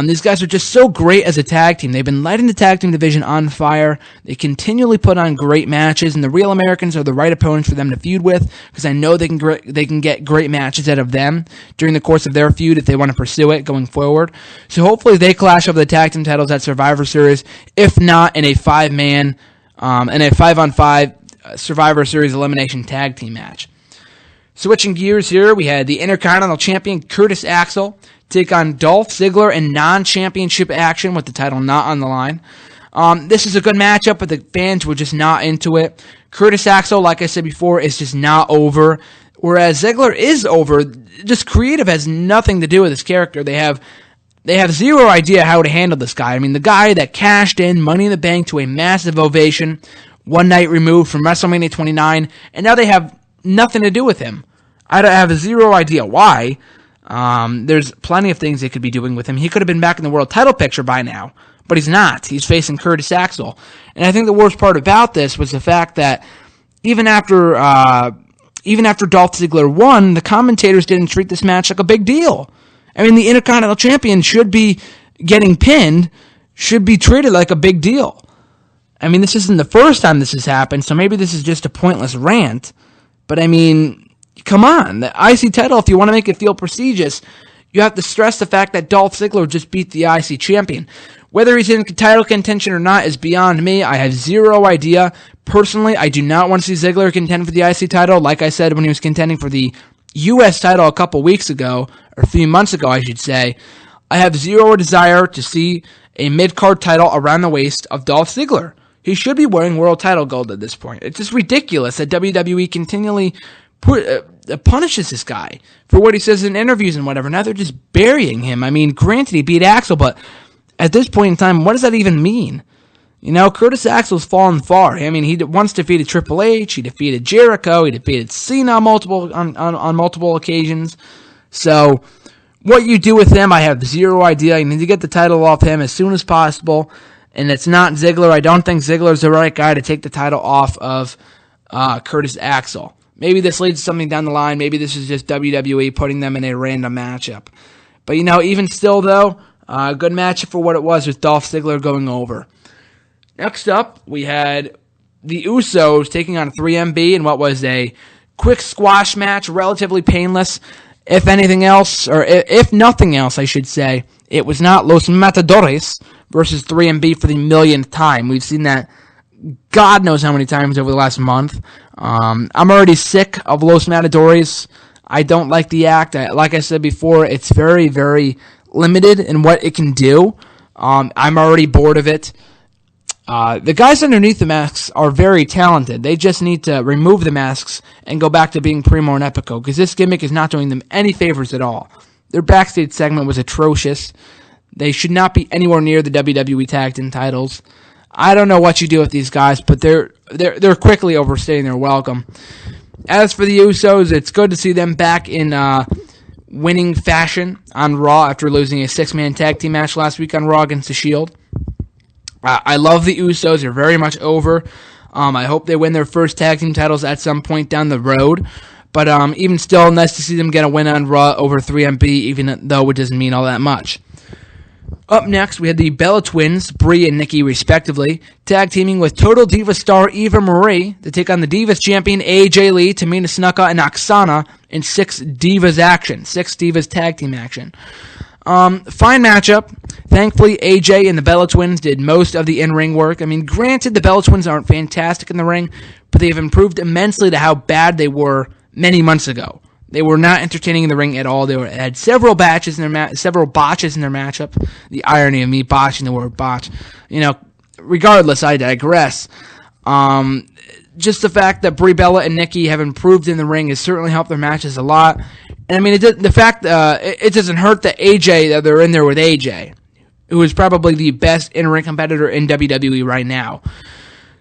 These guys are just so great as a tag team. They've been lighting the tag team division on fire. They continually put on great matches, and the Real Americans are the right opponents for them to feud with, because I know they can get great matches out of them during the course of their feud if they want to pursue it going forward. So hopefully they clash over the tag team titles at Survivor Series, if not in a 5-man, in a 5-on-5 Survivor Series elimination tag team match. Switching gears here, we had the Intercontinental Champion Curtis Axel take on Dolph Ziggler in non-championship action with the title not on the line. This is a good matchup, but the fans were just not into it. Curtis Axel, like I said before, is just not over, whereas Ziggler is over. Just creative has nothing to do with his character. They have zero idea how to handle this guy. The guy that cashed in Money in the Bank to a massive ovation, 1 night removed from WrestleMania 29, and now they have nothing to do with him. I have zero idea why. There's plenty of things they could be doing with him. He could have been back in the world title picture by now, but he's not. He's facing Curtis Axel. And I think the worst part about this was the fact that even after Dolph Ziggler won, the commentators didn't treat this match like a big deal. The Intercontinental Champion should be getting pinned, should be treated like a big deal. This isn't the first time this has happened, so maybe this is just a pointless rant. But come on, the IC title, if you want to make it feel prestigious, you have to stress the fact that Dolph Ziggler just beat the IC champion. Whether he's in title contention or not is beyond me. I have zero idea. Personally, I do not want to see Ziggler contend for the IC title, like I said when he was contending for the US title a couple weeks ago, or a few months ago, I should say. I have zero desire to see a mid-card title around the waist of Dolph Ziggler. He should be wearing world title gold at this point. It's just ridiculous that WWE continually punishes this guy for what he says in interviews and whatever. Now they're just burying him. Granted, he beat Axel, but at this point in time, what does that even mean? Curtis Axel's fallen far. He once defeated Triple H, he defeated Jericho, he defeated Cena on multiple occasions. So what you do with him, I have zero idea. You need to get the title off him as soon as possible. And it's not Ziggler. I don't think Ziggler's the right guy to take the title off of Curtis Axel. Maybe this leads to something down the line. Maybe this is just WWE putting them in a random matchup. But, even still, though, a good matchup for what it was with Dolph Ziggler going over. Next up, we had the Usos taking on 3MB in what was a quick squash match, relatively painless. If anything else, or if nothing else, I should say, it was not Los Matadores versus 3MB for the millionth time. We've seen that God knows how many times over the last month. I'm already sick of Los Matadores. I don't like the act. Like I said before, it's very, very limited in what it can do. I'm already bored of it. The guys underneath the masks are very talented. They just need to remove the masks and go back to being Primo and Epico, because this gimmick is not doing them any favors at all. Their backstage segment was atrocious. They should not be anywhere near the WWE Tag Team titles. I don't know what you do with these guys, but they're quickly overstaying their welcome. As for the Usos, it's good to see them back in winning fashion on Raw after losing a 6-man tag team match last week on Raw against The Shield. I love the Usos. They're very much over. I hope they win their first tag team titles at some point down the road. But even still, nice to see them get a win on Raw over 3MB, even though it doesn't mean all that much. Up next, we had the Bella Twins, Brie and Nikki respectively, tag teaming with Total Diva star Eva Marie to take on the Divas champion AJ Lee, Tamina Snuka, and Oksana in 6 Divas tag team action. Fine matchup. Thankfully, AJ and the Bella Twins did most of the in-ring work. I mean, granted, the Bella Twins aren't fantastic in the ring, but they have improved immensely to how bad they were many months ago. They were not entertaining in the ring at all. They had several botches in their matchup. The irony of me botching the word botch. Regardless, I digress. Just the fact that Brie Bella and Nikki have improved in the ring has certainly helped their matches a lot. And I mean, it doesn't hurt that they're in there with AJ, who is probably the best in-ring competitor in WWE right now.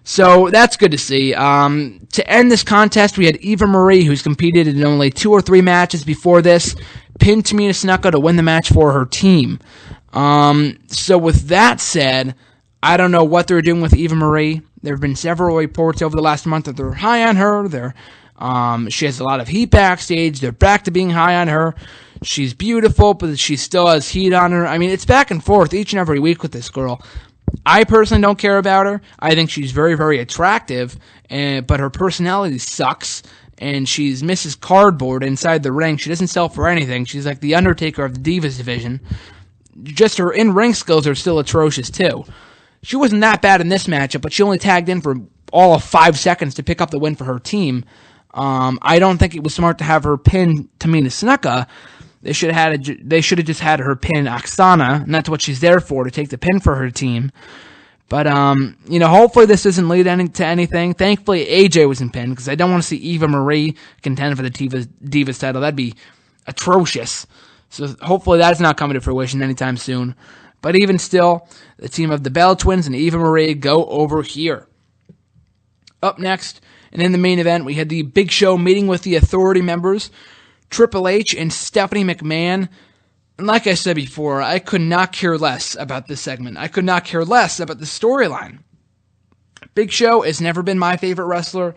So that's good to see. To end this contest, we had Eva Marie, who's competed in only 2 or 3 matches before this, pinned Tamina Snuka to win the match for her team. So with that said, I don't know what they're doing with Eva Marie. There have been several reports over the last month that they're high on her. She has a lot of heat backstage. They're back to being high on her. She's beautiful, but she still has heat on her. I mean, it's back and forth each and every week with this girl. I personally don't care about her. I think she's very, very attractive, but her personality sucks, and she's Mrs. Cardboard inside the ring. She doesn't sell for anything. She's like the Undertaker of the Divas division. Just her in-ring skills are still atrocious, too. She wasn't that bad in this matchup, but she only tagged in for all of 5 seconds to pick up the win for her team. I don't think it was smart to have her pin Tamina Snuka. They should have just had her pin Oksana, and that's what she's there for, to take the pin for her team. But, hopefully this doesn't lead to anything. Thankfully, AJ wasn't pinned, because I don't want to see Eva Marie contend for the Divas title. That'd be atrocious. So hopefully that's not coming to fruition anytime soon. But even still, the team of the Bella Twins and Eva Marie go over here. Up next, and in the main event, we had the Big Show meeting with the Authority members, Triple H and Stephanie McMahon. And like I said before, I could not care less about this segment. I could not care less about the storyline. Big Show has never been my favorite wrestler,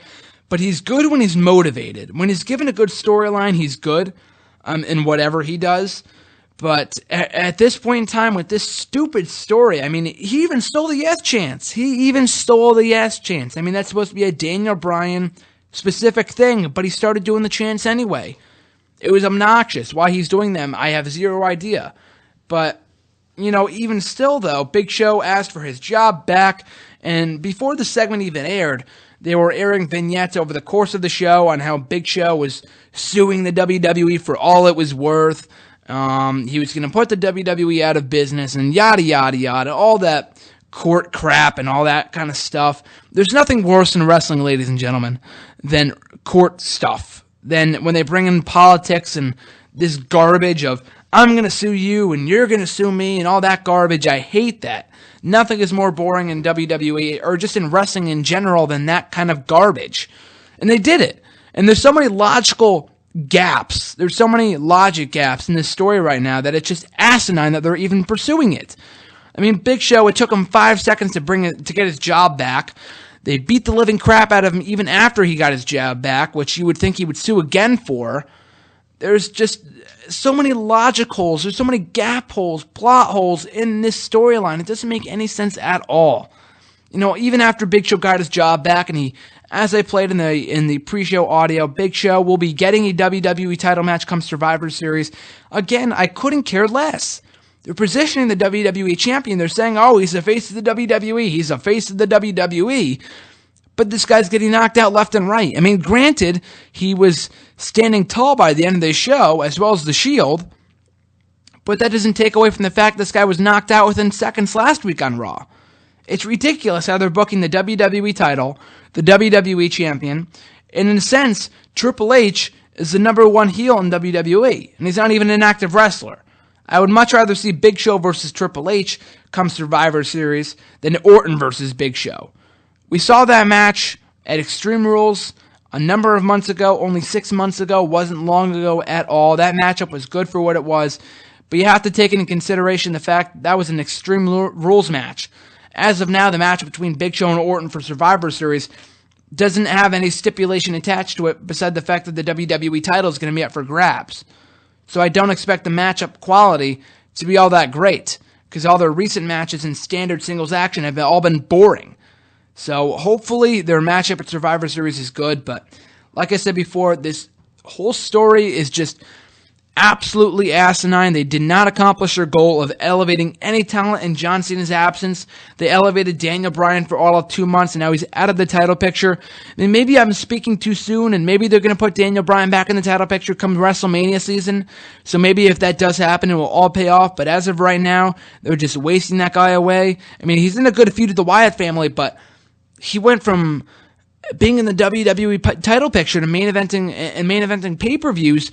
but he's good when he's motivated. When he's given a good storyline, he's good in whatever he does. But at this point in time, with this stupid story, I mean, he even stole the yes chance. I mean, that's supposed to be a Daniel Bryan specific thing, but he started doing the chants anyway. It was obnoxious. Why he's doing them, I have zero idea. But, even still, though, Big Show asked for his job back, and before the segment even aired, they were airing vignettes over the course of the show on how Big Show was suing the WWE for all it was worth. He was going to put the WWE out of business, and yada, yada, yada, all that court crap and all that kind of stuff. There's nothing worse in wrestling, ladies and gentlemen, than court stuff. Then when they bring in politics and this garbage of, I'm going to sue you and you're going to sue me and all that garbage, I hate that. Nothing is more boring in WWE or just in wrestling in general than that kind of garbage. And they did it. And there's so many logical gaps. There's so many logic gaps in this story right now that it's just asinine that they're even pursuing it. I mean, Big Show, it took him 5 seconds to get his job back. They beat the living crap out of him even after he got his job back, which you would think he would sue again for. There's just so many logic holes. There's so many gap holes, plot holes in this storyline. It doesn't make any sense at all. even after Big Show got his job back, and as I played in the pre-show audio, Big Show will be getting a WWE title match come Survivor Series. Again, I couldn't care less. They're positioning the WWE champion. They're saying, oh, he's the face of the WWE. He's the face of the WWE. But this guy's getting knocked out left and right. I mean, granted, he was standing tall by the end of the show, as well as the Shield. But that doesn't take away from the fact this guy was knocked out within seconds last week on Raw. It's ridiculous how they're booking the WWE title, the WWE champion, and in a sense, Triple H is the number one heel in WWE, and he's not even an active wrestler. I would much rather see Big Show versus Triple H come Survivor Series than Orton versus Big Show. We saw that match at Extreme Rules a number of months ago, only 6 months ago, wasn't long ago at all. That matchup was good for what it was, but you have to take into consideration the fact that was an Extreme Rules match. As of now, the match between Big Show and Orton for Survivor Series doesn't have any stipulation attached to it besides the fact that the WWE title is going to be up for grabs. So I don't expect the matchup quality to be all that great, because all their recent matches in standard singles action have all been boring. So hopefully their matchup at Survivor Series is good, but like I said before, this whole story is just absolutely asinine. They did not accomplish their goal of elevating any talent in John Cena's absence. They elevated Daniel Bryan for all of 2 months, and now he's out of the title picture. And maybe I'm speaking too soon, and maybe they're going to put Daniel Bryan back in the title picture come WrestleMania season. So maybe if that does happen, it will all pay off. But as of right now, they're just wasting that guy away. I mean, he's in a good feud with the Wyatt family, but he went from being in the WWE title picture to main eventing pay-per-views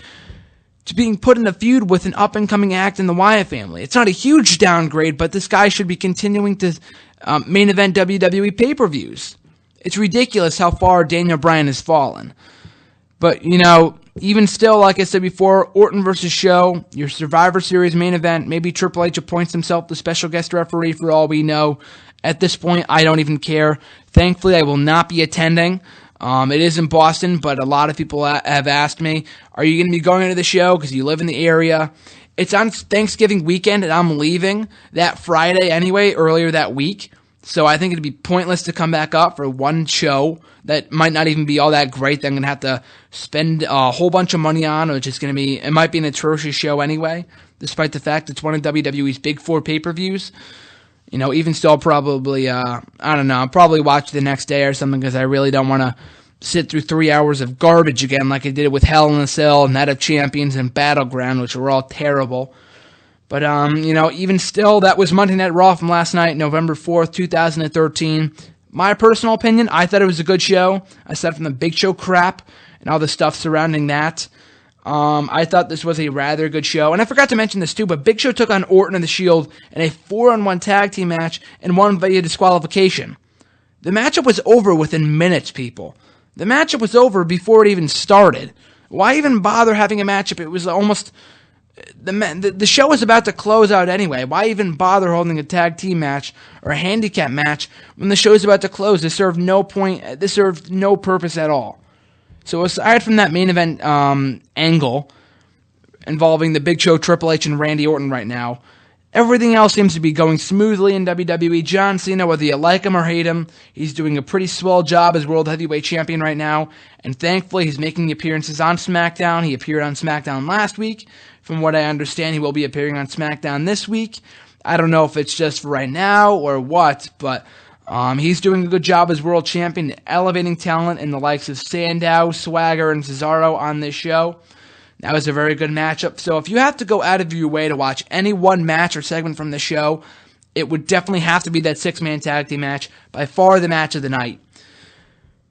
to being put in a feud with an up-and-coming act in the Wyatt family. It's not a huge downgrade, but this guy should be continuing to main event WWE pay-per-views. It's ridiculous how far Daniel Bryan has fallen. But, even still, like I said before, Orton versus Show, your Survivor Series main event, maybe Triple H appoints himself the special guest referee for all we know. At this point, I don't even care. Thankfully, I will not be attending. It is in Boston, but a lot of people have asked me, are you going to be going into the show because you live in the area? It's on Thanksgiving weekend, and I'm leaving that Friday anyway, earlier that week. So I think it'd be pointless to come back up for one show that might not even be all that great that I'm going to have to spend a whole bunch of money on, which is it might be an atrocious show anyway, despite the fact it's one of WWE's big 4 pay-per-views. Even still, I'll probably, I'll probably watch the next day or something because I really don't want to sit through 3 hours of garbage again like I did with Hell in a Cell, Night of Champions, and Battleground, which were all terrible. But, even still, that was Monday Night Raw from last night, November 4th, 2013. My personal opinion, I thought it was a good show, aside from the Big Show crap and all the stuff surrounding that. I thought this was a rather good show. And I forgot to mention this too, but Big Show took on Orton and the Shield in a 4-on-1 tag team match and won via disqualification. The matchup was over within minutes, people. The matchup was over before it even started. Why even bother having a matchup? It was almost... The show was about to close out anyway. Why even bother holding a tag team match or a handicap match when the show is about to close? This served no point. This served no purpose at all. So aside from that main event angle involving the Big Show, Triple H, and Randy Orton right now, everything else seems to be going smoothly in WWE. John Cena, whether you like him or hate him, he's doing a pretty swell job as World Heavyweight Champion right now, and thankfully he's making appearances on SmackDown. He appeared on SmackDown last week. From what I understand, he will be appearing on SmackDown this week. I don't know if it's just for right now or what, but... he's doing a good job as world champion, elevating talent in the likes of Sandow, Swagger, and Cesaro on this show. That was a very good matchup. So if you have to go out of your way to watch any one match or segment from the show, it would definitely have to be that 6-man tag team match, by far the match of the night.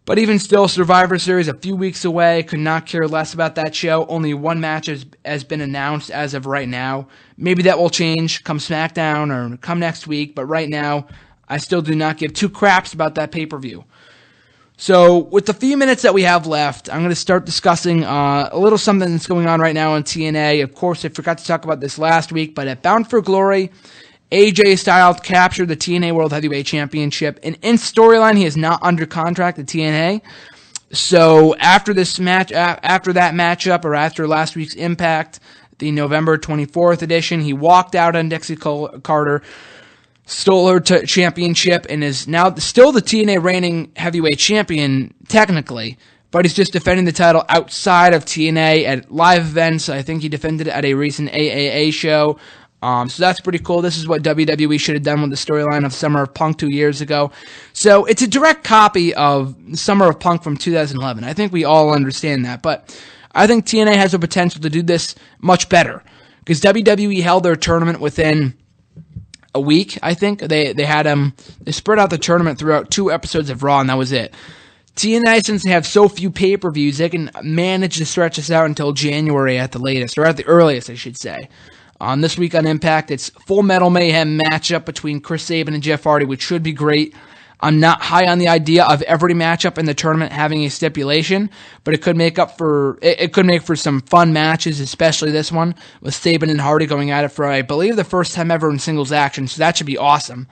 But even still, Survivor Series a few weeks away, could not care less about that show. Only one match has been announced as of right now. Maybe that will change come SmackDown or come next week, but right now... I still do not give 2 craps about that pay-per-view. So, with the few minutes that we have left, I'm going to start discussing a little something that's going on right now on TNA. Of course, I forgot to talk about this last week, but at Bound for Glory, AJ Styles captured the TNA World Heavyweight Championship. And in storyline, he is not under contract at TNA. So, after this match, after that matchup, or after last week's Impact, the November 24th edition, he walked out on Dixie Carter, stole her championship and is now still the TNA reigning heavyweight champion, technically, but he's just defending the title outside of TNA at live events. I think he defended it at a recent AAA show. So that's pretty cool. This is what WWE should have done with the storyline of Summer of Punk 2 years ago. So it's a direct copy of Summer of Punk from 2011. I think we all understand that, but I think TNA has the potential to do this much better because WWE held their tournament within a week. I think they spread out the tournament throughout 2 episodes of Raw, and that was it. TNA, since they have so few pay-per-views, they can manage to stretch this out until January at the latest, or at the earliest, I should say. This week on Impact, it's Full Metal Mayhem matchup between Chris Sabin and Jeff Hardy, which should be great. I'm not high on the idea of every matchup in the tournament having a stipulation, but it could make for some fun matches, especially this one with Sabin and Hardy going at it for, I believe, the first time ever in singles action. So that should be awesome.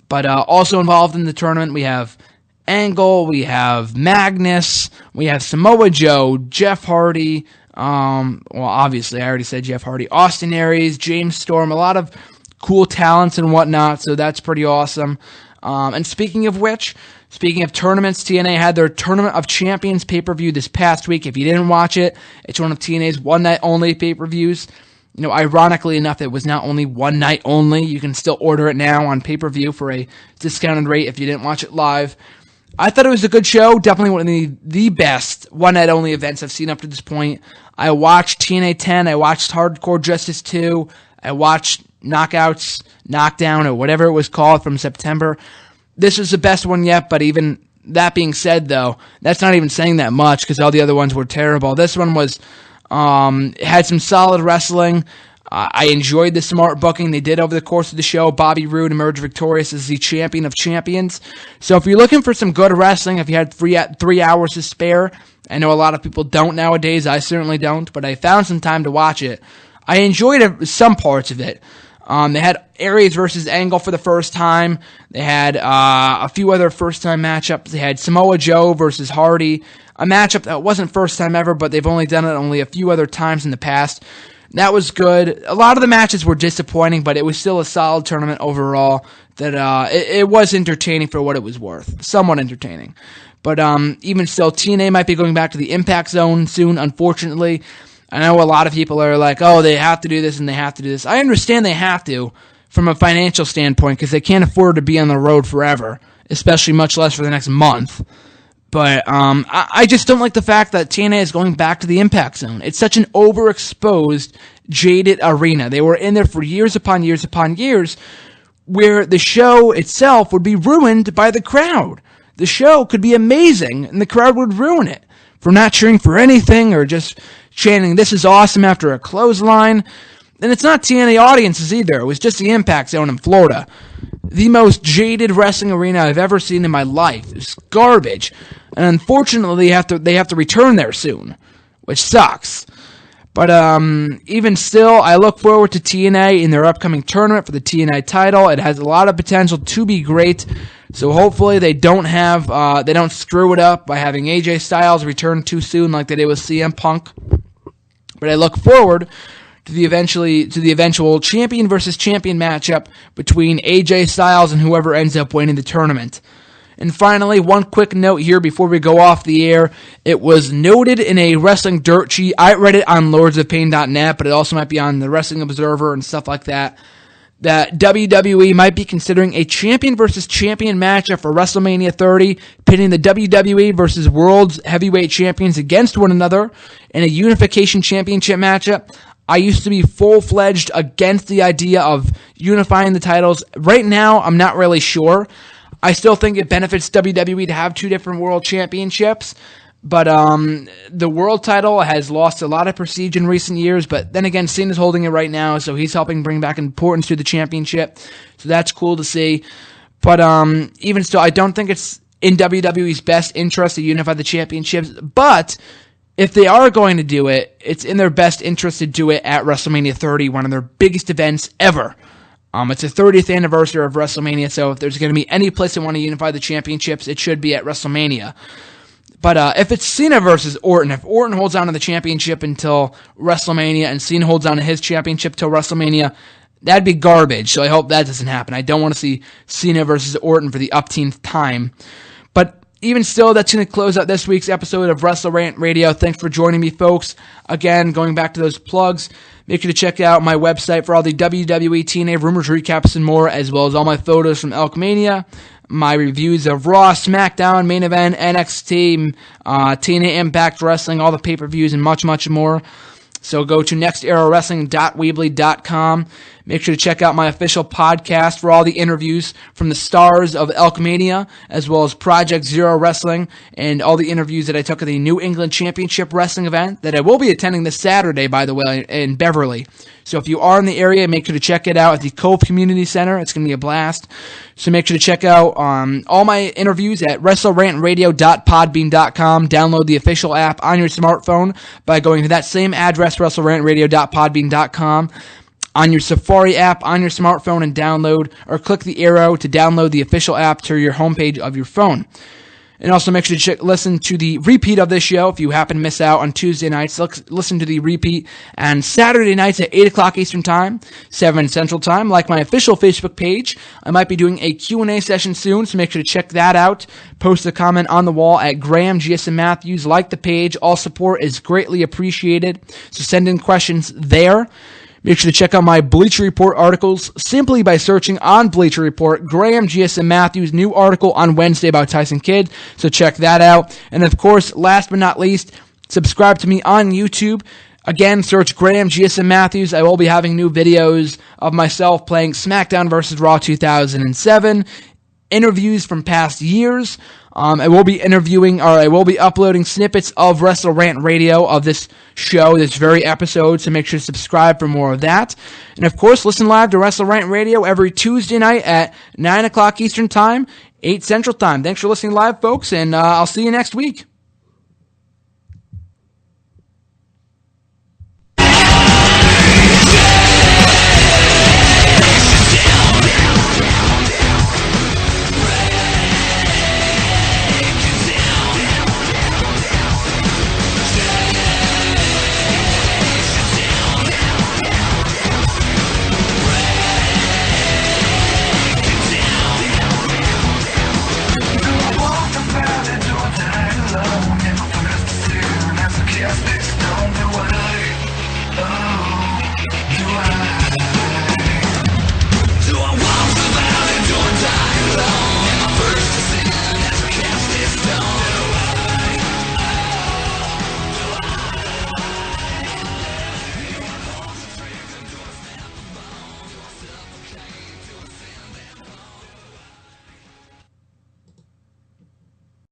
But also involved in the tournament, we have Angle, we have Magnus, we have Samoa Joe, Jeff Hardy. Obviously, I already said Jeff Hardy, Austin Aries, James Storm, a lot of cool talents and whatnot. So that's pretty awesome. And speaking of tournaments, TNA had their Tournament of Champions pay-per-view this past week. If you didn't watch it, it's one of TNA's one-night-only pay-per-views. You know, ironically enough, it was not only one night only. You can still order it now on pay-per-view for a discounted rate if you didn't watch it live. I thought it was a good show. Definitely one of the best one-night-only events I've seen up to this point. I watched TNA 10. I watched Hardcore Justice 2. I watched Knockouts, Knockdown, or whatever it was called from September. This was the best one yet, but even that being said, though, that's not even saying that much because all the other ones were terrible. This one had some solid wrestling. I enjoyed the smart booking they did over the course of the show. Bobby Roode emerged victorious as the champion of champions. So if you're looking for some good wrestling, if you had 3 hours to spare, I know a lot of people don't nowadays. I certainly don't, but I found some time to watch it. I enjoyed some parts of it. They had Aries versus Angle for the first time. They had a few other first-time matchups. They had Samoa Joe versus Hardy, a matchup that wasn't first time ever, but they've only done it only a few other times in the past. That was good. A lot of the matches were disappointing, but it was still a solid tournament overall. That it was entertaining for what it was worth. Somewhat entertaining. But even still, TNA might be going back to the Impact Zone soon, unfortunately. I know a lot of people are like, oh, they have to do this and they have to do this. I understand they have to from a financial standpoint because they can't afford to be on the road forever, especially much less for the next month. But I just don't like the fact that TNA is going back to the Impact Zone. It's such an overexposed, jaded arena. They were in there for years upon years upon years where the show itself would be ruined by the crowd. The show could be amazing, and the crowd would ruin it for not cheering for anything or just chanting, "This is awesome," after a clothesline. And it's not TNA audiences either. It was just the Impact Zone in Florida. The most jaded wrestling arena I've ever seen in my life. It's garbage. And unfortunately, they have to return there soon, which sucks. But even still, I look forward to TNA in their upcoming tournament for the TNA title. It has a lot of potential to be great. So hopefully they don't screw it up by having AJ Styles return too soon like they did with CM Punk. But I look forward to the eventual champion versus champion matchup between AJ Styles and whoever ends up winning the tournament. And finally, one quick note here before we go off the air. It was noted in a wrestling dirt sheet. I read it on lordsofpain.net, but it also might be on the Wrestling Observer and stuff like that, that WWE might be considering a champion versus champion matchup for WrestleMania 30, pitting the WWE versus World's Heavyweight Champions against one another in a Unification Championship matchup. I used to be full-fledged against the idea of unifying the titles. Right now, I'm not really sure. I still think it benefits WWE to have 2 different world championships, but the world title has lost a lot of prestige in recent years, but then again, Cena's holding it right now, so he's helping bring back importance to the championship, so that's cool to see. But even still, I don't think it's in WWE's best interest to unify the championships, but if they are going to do it, it's in their best interest to do it at WrestleMania 30, one of their biggest events ever. It's the 30th anniversary of WrestleMania, so if there's going to be any place they want to unify the championships, it should be at WrestleMania. But if it's Cena versus Orton, if Orton holds on to the championship until WrestleMania and Cena holds on to his championship till WrestleMania, That'd be garbage, so I hope that doesn't happen. I don't want to see Cena versus Orton for the upteenth time. But even still, that's going to close out this week's episode of WrestleRant Radio. Thanks for joining me, folks. Again, going back to those plugs, make sure to check out my website for all the WWE TNA rumors, recaps, and more, as well as all my photos from Elkmania, my reviews of Raw, SmackDown, Main Event, NXT, TNA Impact Wrestling, all the pay-per-views, and much, much more. So go to nexterawrestling.weebly.com. Make sure to check out my official podcast for all the interviews from the stars of Elkmania, as well as Project Zero Wrestling, and all the interviews that I took at the New England Championship Wrestling event that I will be attending this Saturday, by the way, in Beverly. So if you are in the area, make sure to check it out at the Cove Community Center. It's going to be a blast. So make sure to check out all my interviews at WrestleRantRadio.podbean.com. Download the official app on your smartphone by going to that same address, WrestleRantRadio.podbean.com. On your Safari app on your smartphone and download, or click the arrow to download the official app to your homepage of your phone. And also make sure to listen to the repeat of this show if you happen to miss out on Tuesday nights. Listen to the repeat on Saturday nights at 8 o'clock Eastern Time, 7 Central Time. Like my official Facebook page, I might be doing a Q&A session soon, so make sure to check that out. Post a comment on the wall at Graham GSM Matthews. Like the page. All support is greatly appreciated, so send in questions there. Make sure to check out my Bleacher Report articles simply by searching on Bleacher Report Graham GSM Matthews' new article on Wednesday about Tyson Kidd. So check that out. And of course, last but not least, subscribe to me on YouTube. Again, search Graham GSM Matthews. I will be having new videos of myself playing SmackDown vs. Raw 2007, interviews from past years. I will be uploading snippets of WrestleRant Radio of this show, this very episode, so make sure to subscribe for more of that. And of course, listen live to WrestleRant Radio every Tuesday night at 9 o'clock Eastern Time, 8 Central Time. Thanks for listening live, folks, and I'll see you next week.